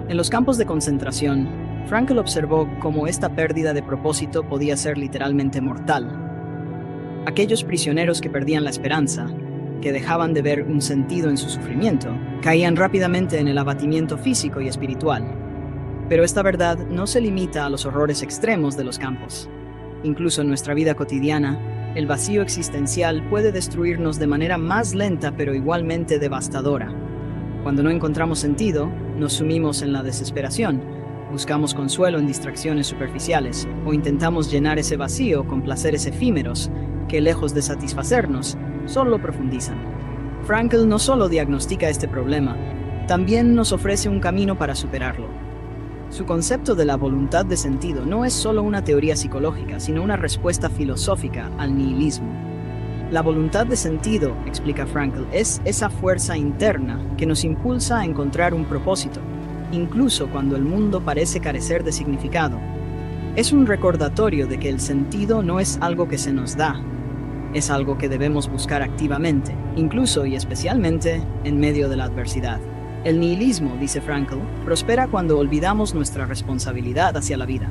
S1: En los campos de concentración, Frankl observó cómo esta pérdida de propósito podía ser literalmente mortal. Aquellos prisioneros que perdían la esperanza, que dejaban de ver un sentido en su sufrimiento, caían rápidamente en el abatimiento físico y espiritual. Pero esta verdad no se limita a los horrores extremos de los campos. Incluso en nuestra vida cotidiana, el vacío existencial puede destruirnos de manera más lenta pero igualmente devastadora. Cuando no encontramos sentido, nos sumimos en la desesperación, buscamos consuelo en distracciones superficiales o intentamos llenar ese vacío con placeres efímeros que, lejos de satisfacernos, solo lo profundizan. Frankl no solo diagnostica este problema, también nos ofrece un camino para superarlo. Su concepto de la voluntad de sentido no es solo una teoría psicológica, sino una respuesta filosófica al nihilismo. La voluntad de sentido, explica Frankl, es esa fuerza interna que nos impulsa a encontrar un propósito, incluso cuando el mundo parece carecer de significado. Es un recordatorio de que el sentido no es algo que se nos da, es algo que debemos buscar activamente, incluso y especialmente en medio de la adversidad. El nihilismo, dice Frankl, prospera cuando olvidamos nuestra responsabilidad hacia la vida.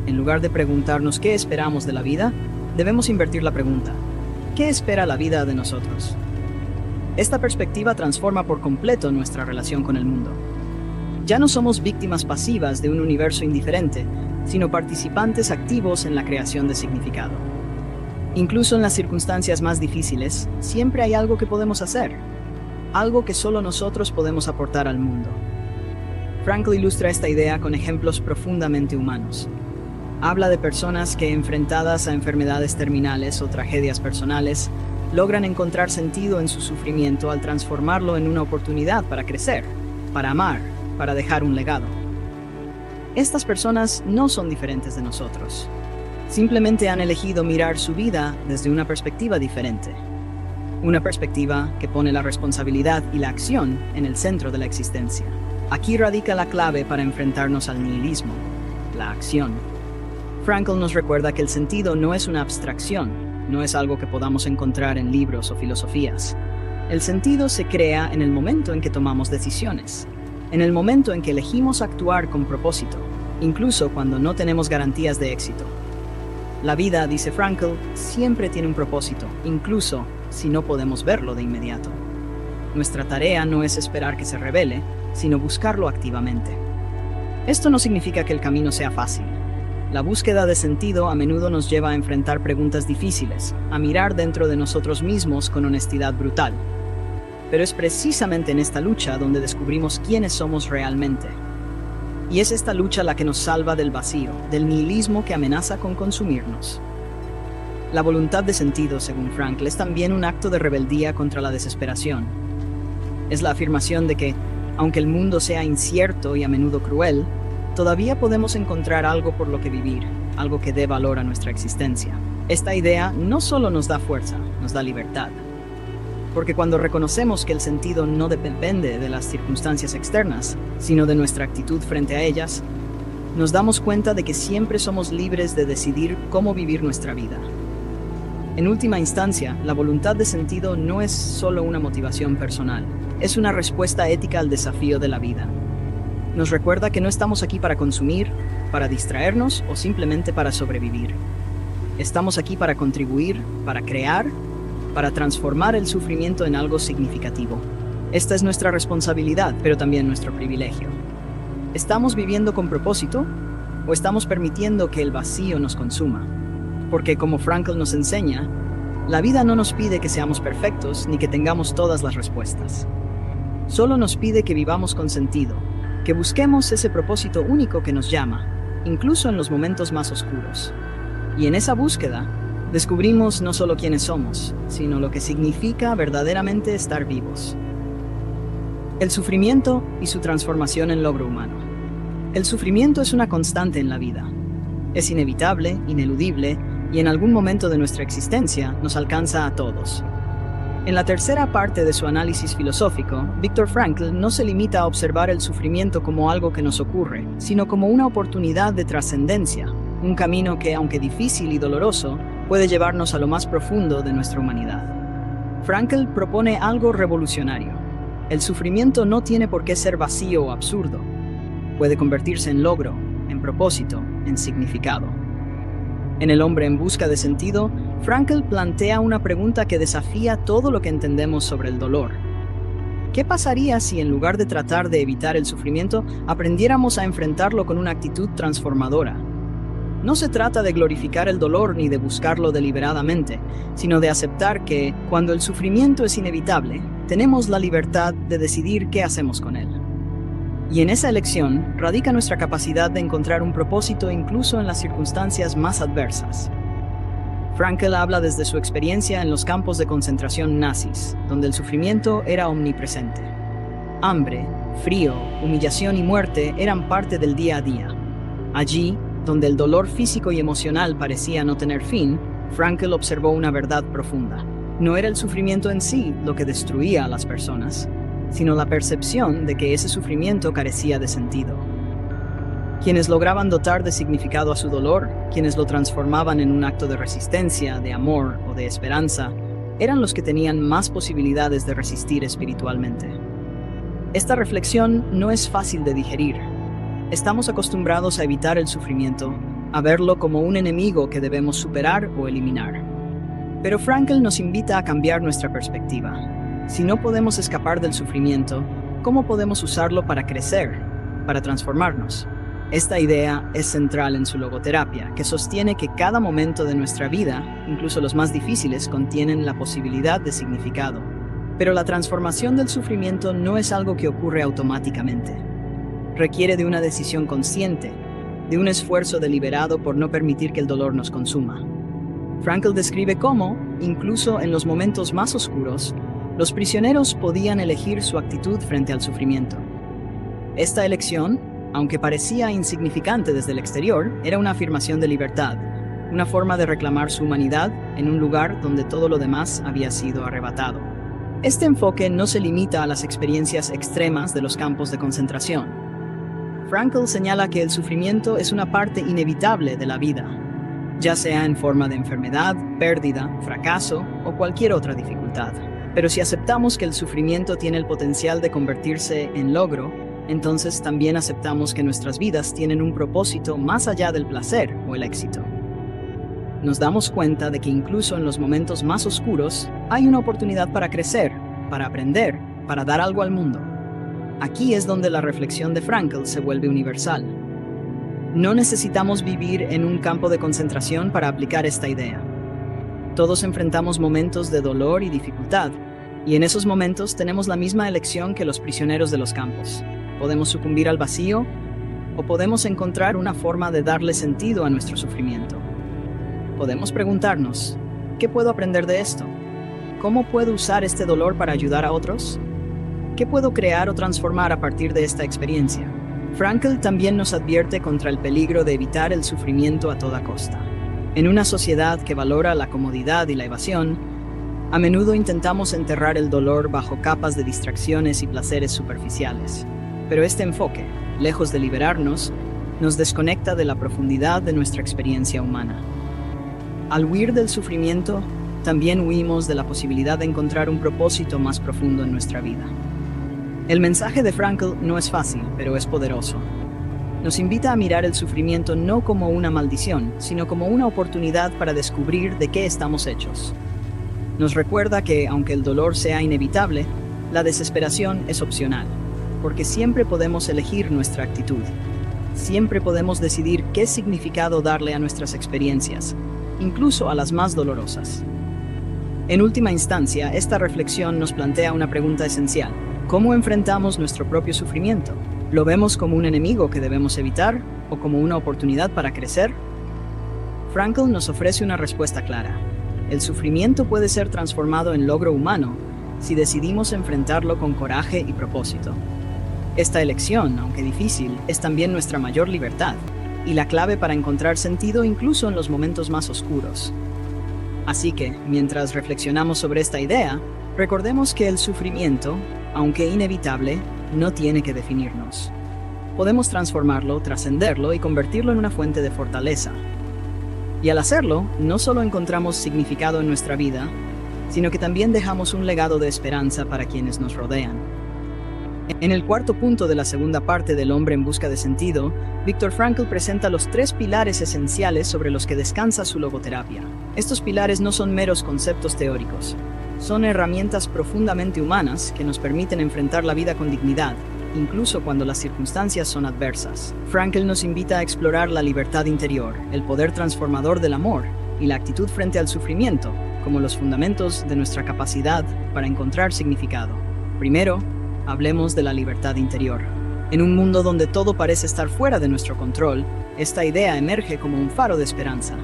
S1: En lugar de preguntarnos qué esperamos de la vida, debemos invertir la pregunta: ¿qué espera la vida de nosotros? Esta perspectiva transforma por completo nuestra relación con el mundo. Ya no somos víctimas pasivas de un universo indiferente, sino participantes activos en la creación de significado. Incluso en las circunstancias más difíciles, siempre hay algo que podemos hacer, algo que solo nosotros podemos aportar al mundo. Frankl ilustra esta idea con ejemplos profundamente humanos. Habla de personas que, enfrentadas a enfermedades terminales o tragedias personales, logran encontrar sentido en su sufrimiento al transformarlo en una oportunidad para crecer, para amar, para dejar un legado. Estas personas no son diferentes de nosotros. Simplemente han elegido mirar su vida desde una perspectiva diferente. Una perspectiva que pone la responsabilidad y la acción en el centro de la existencia. Aquí radica la clave para enfrentarnos al nihilismo: la acción. Frankl nos recuerda que el sentido no es una abstracción, no es algo que podamos encontrar en libros o filosofías. El sentido se crea en el momento en que tomamos decisiones, en el momento en que elegimos actuar con propósito, incluso cuando no tenemos garantías de éxito. La vida, dice Frankl, siempre tiene un propósito, incluso si no podemos verlo de inmediato. Nuestra tarea no es esperar que se revele, sino buscarlo activamente. Esto no significa que el camino sea fácil. La búsqueda de sentido a menudo nos lleva a enfrentar preguntas difíciles, a mirar dentro de nosotros mismos con honestidad brutal. Pero es precisamente en esta lucha donde descubrimos quiénes somos realmente. Y es esta lucha la que nos salva del vacío, del nihilismo que amenaza con consumirnos. La voluntad de sentido, según Frankl, es también un acto de rebeldía contra la desesperación. Es la afirmación de que, aunque el mundo sea incierto y a menudo cruel, todavía podemos encontrar algo por lo que vivir, algo que dé valor a nuestra existencia. Esta idea no solo nos da fuerza, nos da libertad. Porque cuando reconocemos que el sentido no depende de las circunstancias externas, sino de nuestra actitud frente a ellas, nos damos cuenta de que siempre somos libres de decidir cómo vivir nuestra vida. En última instancia, la voluntad de sentido no es solo una motivación personal, es una respuesta ética al desafío de la vida. Nos recuerda que no estamos aquí para consumir, para distraernos o simplemente para sobrevivir. Estamos aquí para contribuir, para crear, para transformar el sufrimiento en algo significativo. Esta es nuestra responsabilidad, pero también nuestro privilegio. ¿Estamos viviendo con propósito o estamos permitiendo que el vacío nos consuma? Porque, como Frankl nos enseña, la vida no nos pide que seamos perfectos ni que tengamos todas las respuestas. Solo nos pide que vivamos con sentido, que busquemos ese propósito único que nos llama, incluso en los momentos más oscuros. Y en esa búsqueda, descubrimos no solo quiénes somos, sino lo que significa verdaderamente estar vivos. El sufrimiento y su transformación en logro humano. El sufrimiento es una constante en la vida. Es inevitable, ineludible, y en algún momento de nuestra existencia nos alcanza a todos. En la tercera parte de su análisis filosófico, Viktor Frankl no se limita a observar el sufrimiento como algo que nos ocurre, sino como una oportunidad de trascendencia, un camino que, aunque difícil y doloroso, puede llevarnos a lo más profundo de nuestra humanidad. Frankl propone algo revolucionario. El sufrimiento no tiene por qué ser vacío o absurdo. Puede convertirse en logro, en propósito, en significado. En El hombre en busca de sentido, Frankl plantea una pregunta que desafía todo lo que entendemos sobre el dolor. ¿Qué pasaría si, en lugar de tratar de evitar el sufrimiento, aprendiéramos a enfrentarlo con una actitud transformadora? No se trata de glorificar el dolor ni de buscarlo deliberadamente, sino de aceptar que, cuando el sufrimiento es inevitable, tenemos la libertad de decidir qué hacemos con él. Y en esa elección radica nuestra capacidad de encontrar un propósito incluso en las circunstancias más adversas. Frankl habla desde su experiencia en los campos de concentración nazis, donde el sufrimiento era omnipresente. Hambre, frío, humillación y muerte eran parte del día a día. Allí, donde el dolor físico y emocional parecía no tener fin, Frankl observó una verdad profunda. No era el sufrimiento en sí lo que destruía a las personas, sino la percepción de que ese sufrimiento carecía de sentido. Quienes lograban dotar de significado a su dolor, quienes lo transformaban en un acto de resistencia, de amor o de esperanza, eran los que tenían más posibilidades de resistir espiritualmente. Esta reflexión no es fácil de digerir. Estamos acostumbrados a evitar el sufrimiento, a verlo como un enemigo que debemos superar o eliminar. Pero Frankl nos invita a cambiar nuestra perspectiva. Si no podemos escapar del sufrimiento, ¿cómo podemos usarlo para crecer, para transformarnos? Esta idea es central en su logoterapia, que sostiene que cada momento de nuestra vida, incluso los más difíciles, contienen la posibilidad de significado. Pero la transformación del sufrimiento no es algo que ocurre automáticamente. Requiere de una decisión consciente, de un esfuerzo deliberado por no permitir que el dolor nos consuma. Frankl describe cómo, incluso en los momentos más oscuros, los prisioneros podían elegir su actitud frente al sufrimiento. Esta elección, aunque parecía insignificante desde el exterior, era una afirmación de libertad, una forma de reclamar su humanidad en un lugar donde todo lo demás había sido arrebatado. Este enfoque no se limita a las experiencias extremas de los campos de concentración. Frankl señala que el sufrimiento es una parte inevitable de la vida, ya sea en forma de enfermedad, pérdida, fracaso o cualquier otra dificultad. Pero si aceptamos que el sufrimiento tiene el potencial de convertirse en logro, entonces también aceptamos que nuestras vidas tienen un propósito más allá del placer o el éxito. Nos damos cuenta de que incluso en los momentos más oscuros hay una oportunidad para crecer, para aprender, para dar algo al mundo. Aquí es donde la reflexión de Frankl se vuelve universal. No necesitamos vivir en un campo de concentración para aplicar esta idea. Todos enfrentamos momentos de dolor y dificultad, y en esos momentos tenemos la misma elección que los prisioneros de los campos. Podemos sucumbir al vacío, o podemos encontrar una forma de darle sentido a nuestro sufrimiento. Podemos preguntarnos, ¿qué puedo aprender de esto? ¿Cómo puedo usar este dolor para ayudar a otros? ¿Qué puedo crear o transformar a partir de esta experiencia? Frankl también nos advierte contra el peligro de evitar el sufrimiento a toda costa. En una sociedad que valora la comodidad y la evasión, a menudo intentamos enterrar el dolor bajo capas de distracciones y placeres superficiales. Pero este enfoque, lejos de liberarnos, nos desconecta de la profundidad de nuestra experiencia humana. Al huir del sufrimiento, también huimos de la posibilidad de encontrar un propósito más profundo en nuestra vida. El mensaje de Frankl no es fácil, pero es poderoso. Nos invita a mirar el sufrimiento no como una maldición, sino como una oportunidad para descubrir de qué estamos hechos. Nos recuerda que, aunque el dolor sea inevitable, la desesperación es opcional, porque siempre podemos elegir nuestra actitud. Siempre podemos decidir qué significado darle a nuestras experiencias, incluso a las más dolorosas. En última instancia, esta reflexión nos plantea una pregunta esencial. ¿Cómo enfrentamos nuestro propio sufrimiento? ¿Lo vemos como un enemigo que debemos evitar o como una oportunidad para crecer? Frankl nos ofrece una respuesta clara. El sufrimiento puede ser transformado en logro humano si decidimos enfrentarlo con coraje y propósito. Esta elección, aunque difícil, es también nuestra mayor libertad y la clave para encontrar sentido incluso en los momentos más oscuros. Así que, mientras reflexionamos sobre esta idea, recordemos que el sufrimiento, aunque inevitable, no tiene que definirnos. Podemos transformarlo, trascenderlo y convertirlo en una fuente de fortaleza. Y al hacerlo, no solo encontramos significado en nuestra vida, sino que también dejamos un legado de esperanza para quienes nos rodean. En el cuarto punto de la segunda parte del Hombre en busca de sentido, Viktor Frankl presenta los 3 pilares esenciales sobre los que descansa su logoterapia. Estos pilares no son meros conceptos teóricos. Son herramientas profundamente humanas que nos permiten enfrentar la vida con dignidad, incluso cuando las circunstancias son adversas. Frankl nos invita a explorar la libertad interior, el poder transformador del amor y la actitud frente al sufrimiento, como los fundamentos de nuestra capacidad para encontrar significado. Primero, hablemos de la libertad interior. En un mundo donde todo parece estar fuera de nuestro control, esta idea emerge como un faro de esperanza.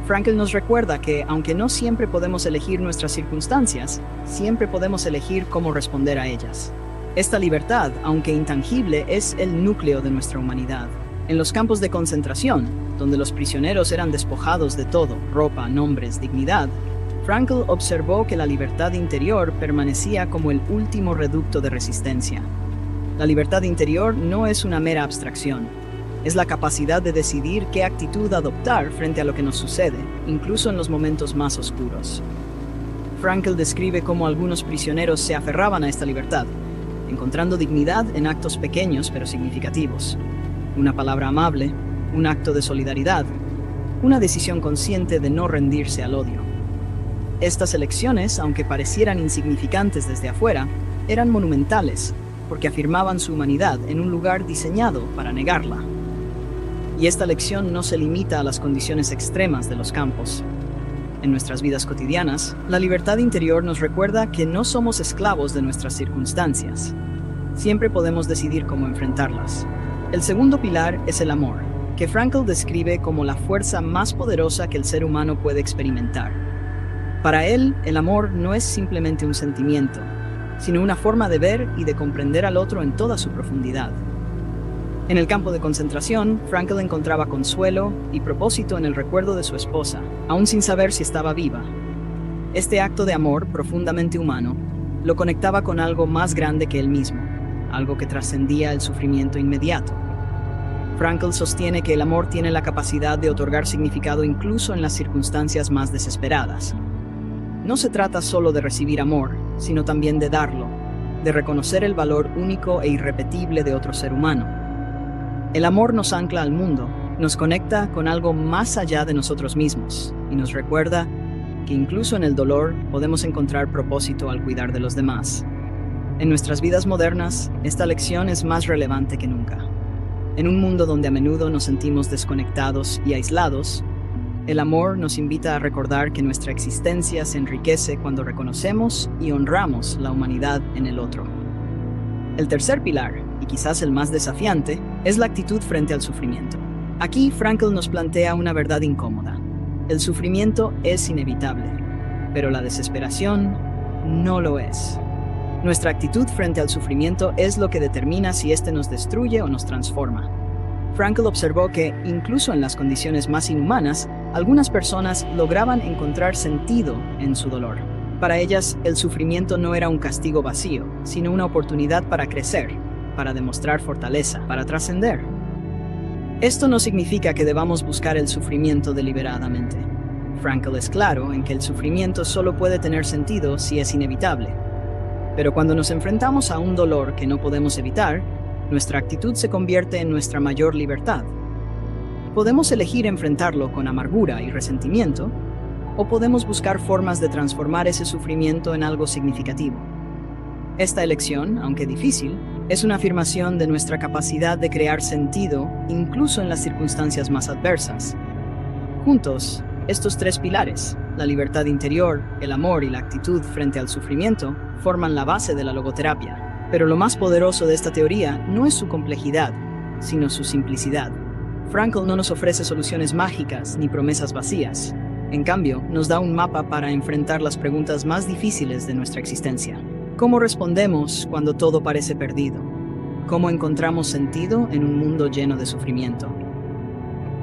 S1: Frankl nos recuerda que, aunque no siempre podemos elegir nuestras circunstancias, siempre podemos elegir cómo responder a ellas. Esta libertad, aunque intangible, es el núcleo de nuestra humanidad. En los campos de concentración, donde los prisioneros eran despojados de todo, ropa, nombres, dignidad, Frankl observó que la libertad interior permanecía como el último reducto de resistencia. La libertad interior no es una mera abstracción. Es la capacidad de decidir qué actitud adoptar frente a lo que nos sucede, incluso en los momentos más oscuros. Frankl describe cómo algunos prisioneros se aferraban a esta libertad, encontrando dignidad en actos pequeños pero significativos. Una palabra amable, un acto de solidaridad, una decisión consciente de no rendirse al odio. Estas elecciones, aunque parecieran insignificantes desde afuera, eran monumentales, porque afirmaban su humanidad en un lugar diseñado para negarla. Y esta lección no se limita a las condiciones extremas de los campos. En nuestras vidas cotidianas, la libertad interior nos recuerda que no somos esclavos de nuestras circunstancias. Siempre podemos decidir cómo enfrentarlas. El segundo pilar es el amor, que Frankl describe como la fuerza más poderosa que el ser humano puede experimentar. Para él, el amor no es simplemente un sentimiento, sino una forma de ver y de comprender al otro en toda su profundidad. En el campo de concentración, Frankl encontraba consuelo y propósito en el recuerdo de su esposa, aún sin saber si estaba viva. Este acto de amor profundamente humano lo conectaba con algo más grande que él mismo, algo que trascendía el sufrimiento inmediato. Frankl sostiene que el amor tiene la capacidad de otorgar significado incluso en las circunstancias más desesperadas. No se trata solo de recibir amor, sino también de darlo, de reconocer el valor único e irrepetible de otro ser humano. El amor nos ancla al mundo, nos conecta con algo más allá de nosotros mismos y nos recuerda que incluso en el dolor podemos encontrar propósito al cuidar de los demás. En nuestras vidas modernas, esta lección es más relevante que nunca. En un mundo donde a menudo nos sentimos desconectados y aislados, el amor nos invita a recordar que nuestra existencia se enriquece cuando reconocemos y honramos la humanidad en el otro. El tercer pilar, y quizás el más desafiante, es la actitud frente al sufrimiento. Aquí Frankl nos plantea una verdad incómoda. El sufrimiento es inevitable, pero la desesperación no lo es. Nuestra actitud frente al sufrimiento es lo que determina si éste nos destruye o nos transforma. Frankl observó que, incluso en las condiciones más inhumanas, algunas personas lograban encontrar sentido en su dolor. Para ellas, el sufrimiento no era un castigo vacío, sino una oportunidad para crecer, para demostrar fortaleza, para trascender. Esto no significa que debamos buscar el sufrimiento deliberadamente. Frankl es claro en que el sufrimiento solo puede tener sentido si es inevitable. Pero cuando nos enfrentamos a un dolor que no podemos evitar, nuestra actitud se convierte en nuestra mayor libertad. Podemos elegir enfrentarlo con amargura y resentimiento, o podemos buscar formas de transformar ese sufrimiento en algo significativo. Esta elección, aunque difícil, es una afirmación de nuestra capacidad de crear sentido incluso en las circunstancias más adversas. Juntos, estos tres pilares, la libertad interior, el amor y la actitud frente al sufrimiento, forman la base de la logoterapia. Pero lo más poderoso de esta teoría no es su complejidad, sino su simplicidad. Frankl no nos ofrece soluciones mágicas ni promesas vacías. En cambio, nos da un mapa para enfrentar las preguntas más difíciles de nuestra existencia. ¿Cómo respondemos cuando todo parece perdido? ¿Cómo encontramos sentido en un mundo lleno de sufrimiento?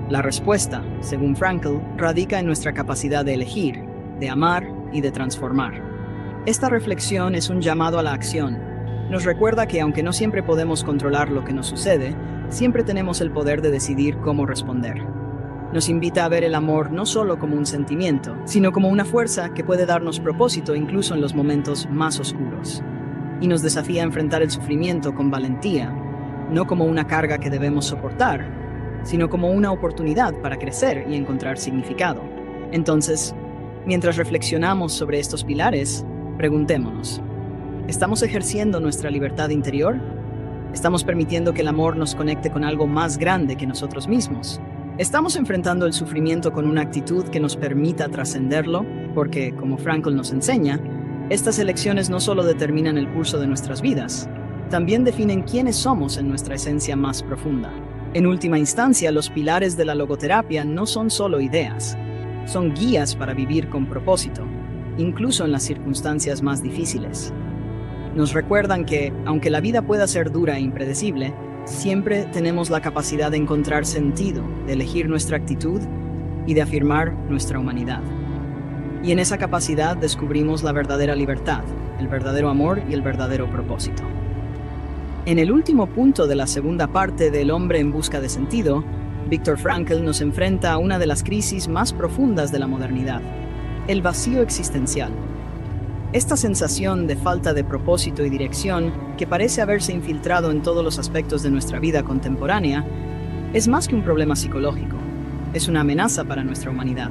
S1: La respuesta, según Frankl, radica en nuestra capacidad de elegir, de amar y de transformar. Esta reflexión es un llamado a la acción. Nos recuerda que aunque no siempre podemos controlar lo que nos sucede, siempre tenemos el poder de decidir cómo responder. Nos invita a ver el amor no solo como un sentimiento, sino como una fuerza que puede darnos propósito incluso en los momentos más oscuros. Y nos desafía a enfrentar el sufrimiento con valentía, no como una carga que debemos soportar, sino como una oportunidad para crecer y encontrar significado. Entonces, mientras reflexionamos sobre estos pilares, preguntémonos, ¿estamos ejerciendo nuestra libertad interior? ¿Estamos permitiendo que el amor nos conecte con algo más grande que nosotros mismos? ¿Estamos enfrentando el sufrimiento con una actitud que nos permita trascenderlo? Porque, como Frankl nos enseña, estas elecciones no solo determinan el curso de nuestras vidas, también definen quiénes somos en nuestra esencia más profunda. En última instancia, los pilares de la logoterapia no son solo ideas, son guías para vivir con propósito, incluso en las circunstancias más difíciles. Nos recuerdan que, aunque la vida pueda ser dura e impredecible, siempre tenemos la capacidad de encontrar sentido, de elegir nuestra actitud y de afirmar nuestra humanidad. Y en esa capacidad descubrimos la verdadera libertad, el verdadero amor y el verdadero propósito. En el último punto de la segunda parte de El hombre en busca de sentido, Viktor Frankl nos enfrenta a una de las crisis más profundas de la modernidad, el vacío existencial. Esta sensación de falta de propósito y dirección, que parece haberse infiltrado en todos los aspectos de nuestra vida contemporánea, es más que un problema psicológico, es una amenaza para nuestra humanidad.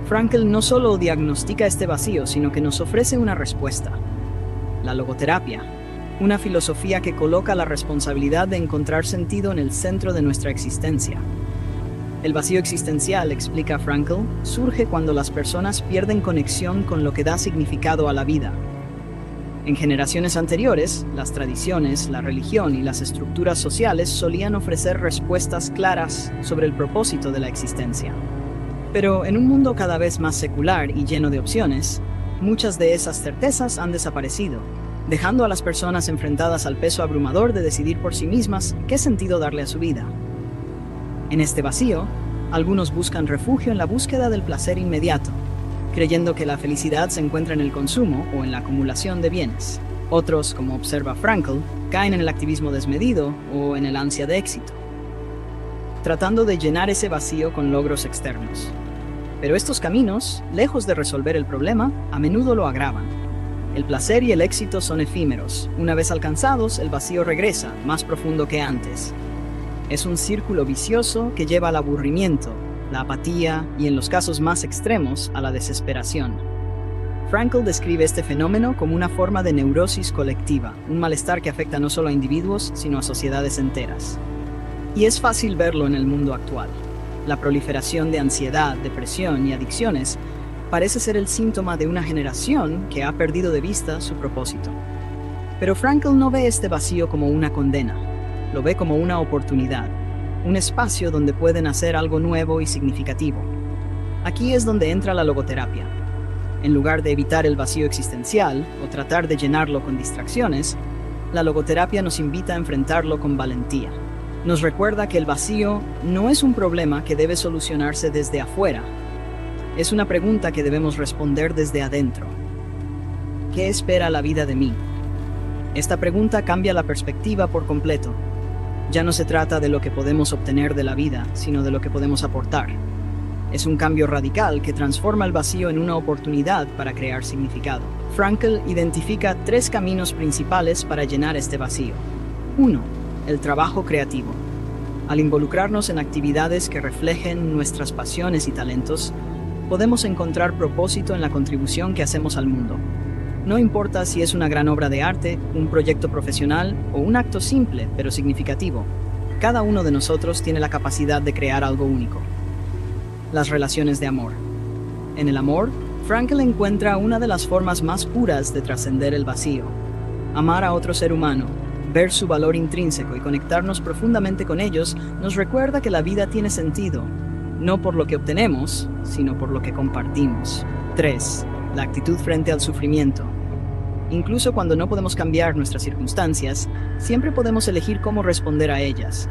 S1: Frankl no solo diagnostica este vacío, sino que nos ofrece una respuesta: la logoterapia, una filosofía que coloca la responsabilidad de encontrar sentido en el centro de nuestra existencia. El vacío existencial, explica Frankl, surge cuando las personas pierden conexión con lo que da significado a la vida. En generaciones anteriores, las tradiciones, la religión y las estructuras sociales solían ofrecer respuestas claras sobre el propósito de la existencia. Pero en un mundo cada vez más secular y lleno de opciones, muchas de esas certezas han desaparecido, dejando a las personas enfrentadas al peso abrumador de decidir por sí mismas qué sentido darle a su vida. En este vacío, algunos buscan refugio en la búsqueda del placer inmediato, creyendo que la felicidad se encuentra en el consumo o en la acumulación de bienes. Otros, como observa Frankl, caen en el activismo desmedido o en el ansia de éxito, tratando de llenar ese vacío con logros externos. Pero estos caminos, lejos de resolver el problema, a menudo lo agravan. El placer y el éxito son efímeros. Una vez alcanzados, el vacío regresa, más profundo que antes. Es un círculo vicioso que lleva al aburrimiento, la apatía y, en los casos más extremos, a la desesperación. Frankl describe este fenómeno como una forma de neurosis colectiva, un malestar que afecta no solo a individuos, sino a sociedades enteras. Y es fácil verlo en el mundo actual. La proliferación de ansiedad, depresión y adicciones parece ser el síntoma de una generación que ha perdido de vista su propósito. Pero Frankl no ve este vacío como una condena, lo ve como una oportunidad, un espacio donde pueden hacer algo nuevo y significativo. Aquí es donde entra la logoterapia. En lugar de evitar el vacío existencial o tratar de llenarlo con distracciones, la logoterapia nos invita a enfrentarlo con valentía. Nos recuerda que el vacío no es un problema que debe solucionarse desde afuera. Es una pregunta que debemos responder desde adentro. ¿Qué espera la vida de mí? Esta pregunta cambia la perspectiva por completo. Ya no se trata de lo que podemos obtener de la vida, sino de lo que podemos aportar. Es un cambio radical que transforma el vacío en una oportunidad para crear significado. Frankl identifica 3 caminos principales para llenar este vacío. 1. El trabajo creativo. Al involucrarnos en actividades que reflejen nuestras pasiones y talentos, podemos encontrar propósito en la contribución que hacemos al mundo. No importa si es una gran obra de arte, un proyecto profesional o un acto simple pero significativo, cada uno de nosotros tiene la capacidad de crear algo único. Las relaciones de amor. En el amor, Frankl encuentra una de las formas más puras de trascender el vacío. Amar a otro ser humano, ver su valor intrínseco y conectarnos profundamente con ellos nos recuerda que la vida tiene sentido, no por lo que obtenemos, sino por lo que compartimos. 3. La actitud frente al sufrimiento. Incluso cuando no podemos cambiar nuestras circunstancias, siempre podemos elegir cómo responder a ellas.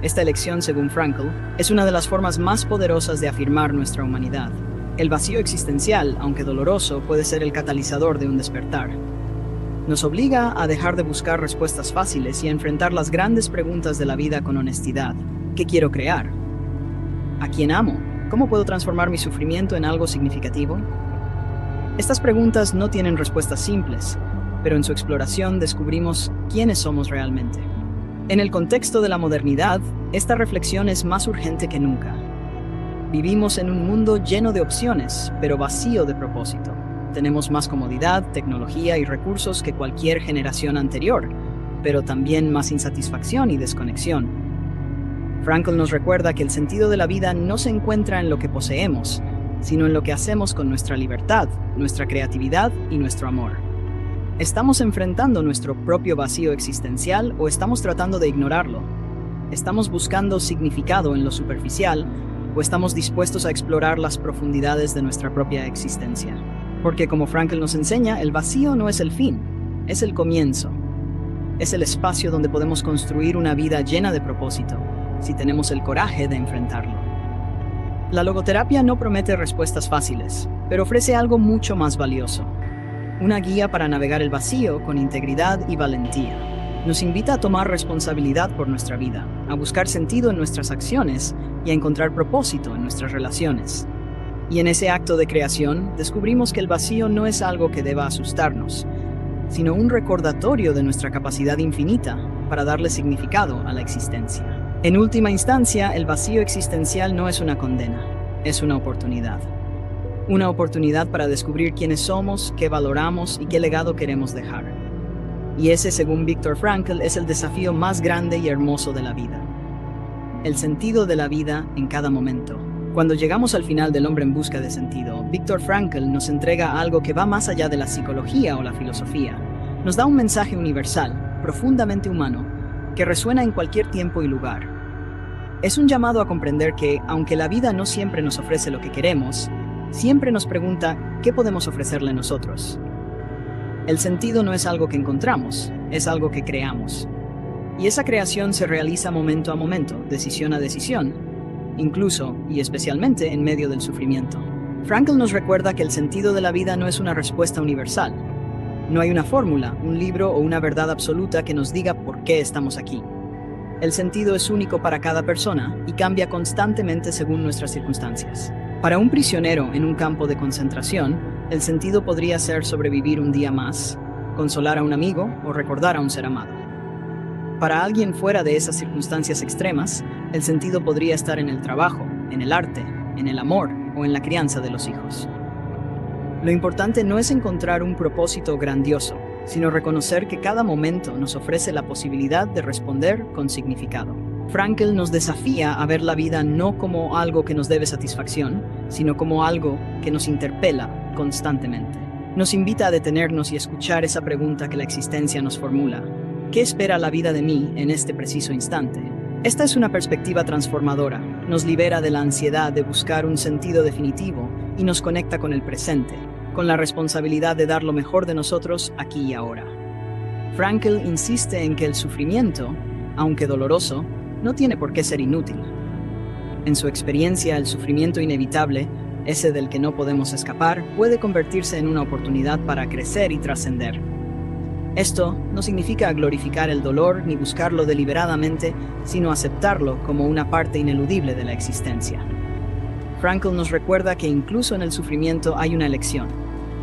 S1: Esta elección, según Frankl, es una de las formas más poderosas de afirmar nuestra humanidad. El vacío existencial, aunque doloroso, puede ser el catalizador de un despertar. Nos obliga a dejar de buscar respuestas fáciles y a enfrentar las grandes preguntas de la vida con honestidad. ¿Qué quiero crear? ¿A quién amo? ¿Cómo puedo transformar mi sufrimiento en algo significativo? Estas preguntas no tienen respuestas simples, pero en su exploración descubrimos quiénes somos realmente. En el contexto de la modernidad, esta reflexión es más urgente que nunca. Vivimos en un mundo lleno de opciones, pero vacío de propósito. Tenemos más comodidad, tecnología y recursos que cualquier generación anterior, pero también más insatisfacción y desconexión. Frankl nos recuerda que el sentido de la vida no se encuentra en lo que poseemos, sino en lo que hacemos con nuestra libertad, nuestra creatividad y nuestro amor. ¿Estamos enfrentando nuestro propio vacío existencial o estamos tratando de ignorarlo? ¿Estamos buscando significado en lo superficial o estamos dispuestos a explorar las profundidades de nuestra propia existencia? Porque como Frankl nos enseña, el vacío no es el fin, es el comienzo. Es el espacio donde podemos construir una vida llena de propósito, si tenemos el coraje de enfrentarlo. La logoterapia no promete respuestas fáciles, pero ofrece algo mucho más valioso. Una guía para navegar el vacío con integridad y valentía. Nos invita a tomar responsabilidad por nuestra vida, a buscar sentido en nuestras acciones y a encontrar propósito en nuestras relaciones. Y en ese acto de creación, descubrimos que el vacío no es algo que deba asustarnos, sino un recordatorio de nuestra capacidad infinita para darle significado a la existencia. En última instancia, el vacío existencial no es una condena, es una oportunidad. Una oportunidad para descubrir quiénes somos, qué valoramos y qué legado queremos dejar. Y ese, según Viktor Frankl, es el desafío más grande y hermoso de la vida. El sentido de la vida en cada momento. Cuando llegamos al final del Hombre en busca de sentido, Viktor Frankl nos entrega algo que va más allá de la psicología o la filosofía. Nos da un mensaje universal, profundamente humano, que resuena en cualquier tiempo y lugar. Es un llamado a comprender que, aunque la vida no siempre nos ofrece lo que queremos, siempre nos pregunta qué podemos ofrecerle nosotros. El sentido no es algo que encontramos, es algo que creamos. Y esa creación se realiza momento a momento, decisión a decisión, incluso y especialmente en medio del sufrimiento. Frankl nos recuerda que el sentido de la vida no es una respuesta universal. No hay una fórmula, un libro o una verdad absoluta que nos diga por qué estamos aquí. El sentido es único para cada persona y cambia constantemente según nuestras circunstancias. Para un prisionero en un campo de concentración, el sentido podría ser sobrevivir un día más, consolar a un amigo o recordar a un ser amado. Para alguien fuera de esas circunstancias extremas, el sentido podría estar en el trabajo, en el arte, en el amor o en la crianza de los hijos. Lo importante no es encontrar un propósito grandioso, sino reconocer que cada momento nos ofrece la posibilidad de responder con significado. Frankl nos desafía a ver la vida no como algo que nos debe satisfacción, sino como algo que nos interpela constantemente. Nos invita a detenernos y escuchar esa pregunta que la existencia nos formula. ¿Qué espera la vida de mí en este preciso instante? Esta es una perspectiva transformadora, nos libera de la ansiedad de buscar un sentido definitivo y nos conecta con el presente, con la responsabilidad de dar lo mejor de nosotros aquí y ahora. Frankl insiste en que el sufrimiento, aunque doloroso, no tiene por qué ser inútil. En su experiencia, el sufrimiento inevitable, ese del que no podemos escapar, puede convertirse en una oportunidad para crecer y trascender. Esto no significa glorificar el dolor ni buscarlo deliberadamente, sino aceptarlo como una parte ineludible de la existencia. Frankl nos recuerda que incluso en el sufrimiento hay una elección.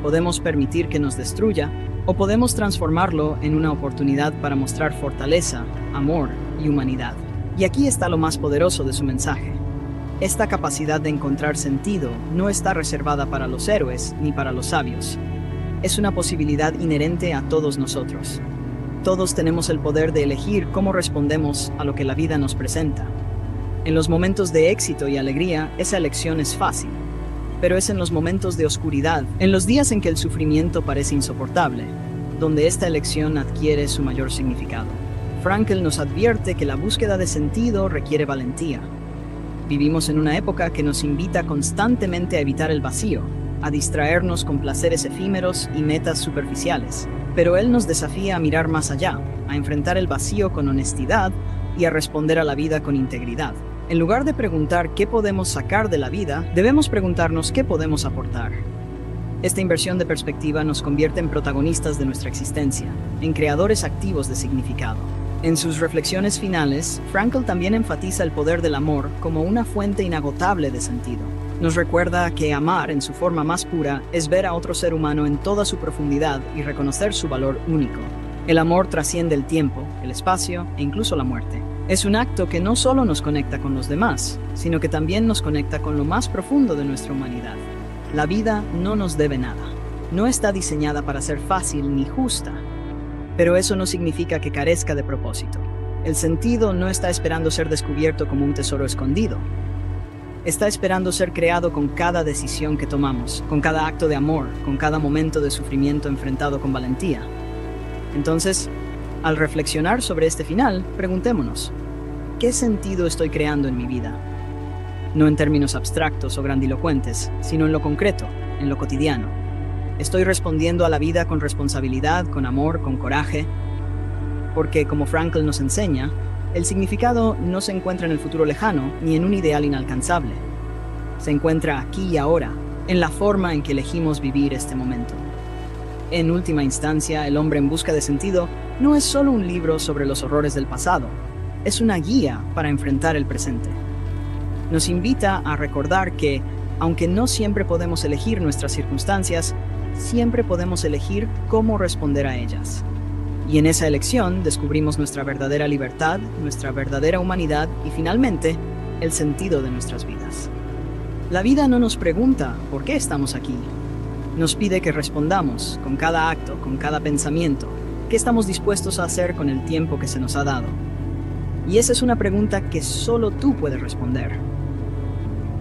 S1: Podemos permitir que nos destruya o podemos transformarlo en una oportunidad para mostrar fortaleza, amor y humanidad. Y aquí está lo más poderoso de su mensaje. Esta capacidad de encontrar sentido no está reservada para los héroes ni para los sabios. Es una posibilidad inherente a todos nosotros. Todos tenemos el poder de elegir cómo respondemos a lo que la vida nos presenta. En los momentos de éxito y alegría, esa elección es fácil. Pero es en los momentos de oscuridad, en los días en que el sufrimiento parece insoportable, donde esta elección adquiere su mayor significado. Frankl nos advierte que la búsqueda de sentido requiere valentía. Vivimos en una época que nos invita constantemente a evitar el vacío, a distraernos con placeres efímeros y metas superficiales. Pero él nos desafía a mirar más allá, a enfrentar el vacío con honestidad y a responder a la vida con integridad. En lugar de preguntar qué podemos sacar de la vida, debemos preguntarnos qué podemos aportar. Esta inversión de perspectiva nos convierte en protagonistas de nuestra existencia, en creadores activos de significado. En sus reflexiones finales, Frankl también enfatiza el poder del amor como una fuente inagotable de sentido. Nos recuerda que amar en su forma más pura es ver a otro ser humano en toda su profundidad y reconocer su valor único. El amor trasciende el tiempo, el espacio e incluso la muerte. Es un acto que no solo nos conecta con los demás, sino que también nos conecta con lo más profundo de nuestra humanidad. La vida no nos debe nada. No está diseñada para ser fácil ni justa. Pero eso no significa que carezca de propósito. El sentido no está esperando ser descubierto como un tesoro escondido. Está esperando ser creado con cada decisión que tomamos, con cada acto de amor, con cada momento de sufrimiento enfrentado con valentía. Entonces, al reflexionar sobre este final, preguntémonos, ¿qué sentido estoy creando en mi vida? No en términos abstractos o grandilocuentes, sino en lo concreto, en lo cotidiano. ¿Estoy respondiendo a la vida con responsabilidad, con amor, con coraje? Porque, como Frankl nos enseña, el significado no se encuentra en el futuro lejano ni en un ideal inalcanzable. Se encuentra aquí y ahora, en la forma en que elegimos vivir este momento. En última instancia, El hombre en busca de sentido no es solo un libro sobre los horrores del pasado, es una guía para enfrentar el presente. Nos invita a recordar que, aunque no siempre podemos elegir nuestras circunstancias, siempre podemos elegir cómo responder a ellas. Y en esa elección descubrimos nuestra verdadera libertad, nuestra verdadera humanidad y finalmente, el sentido de nuestras vidas. La vida no nos pregunta por qué estamos aquí. Nos pide que respondamos con cada acto, con cada pensamiento, qué estamos dispuestos a hacer con el tiempo que se nos ha dado. Y esa es una pregunta que solo tú puedes responder.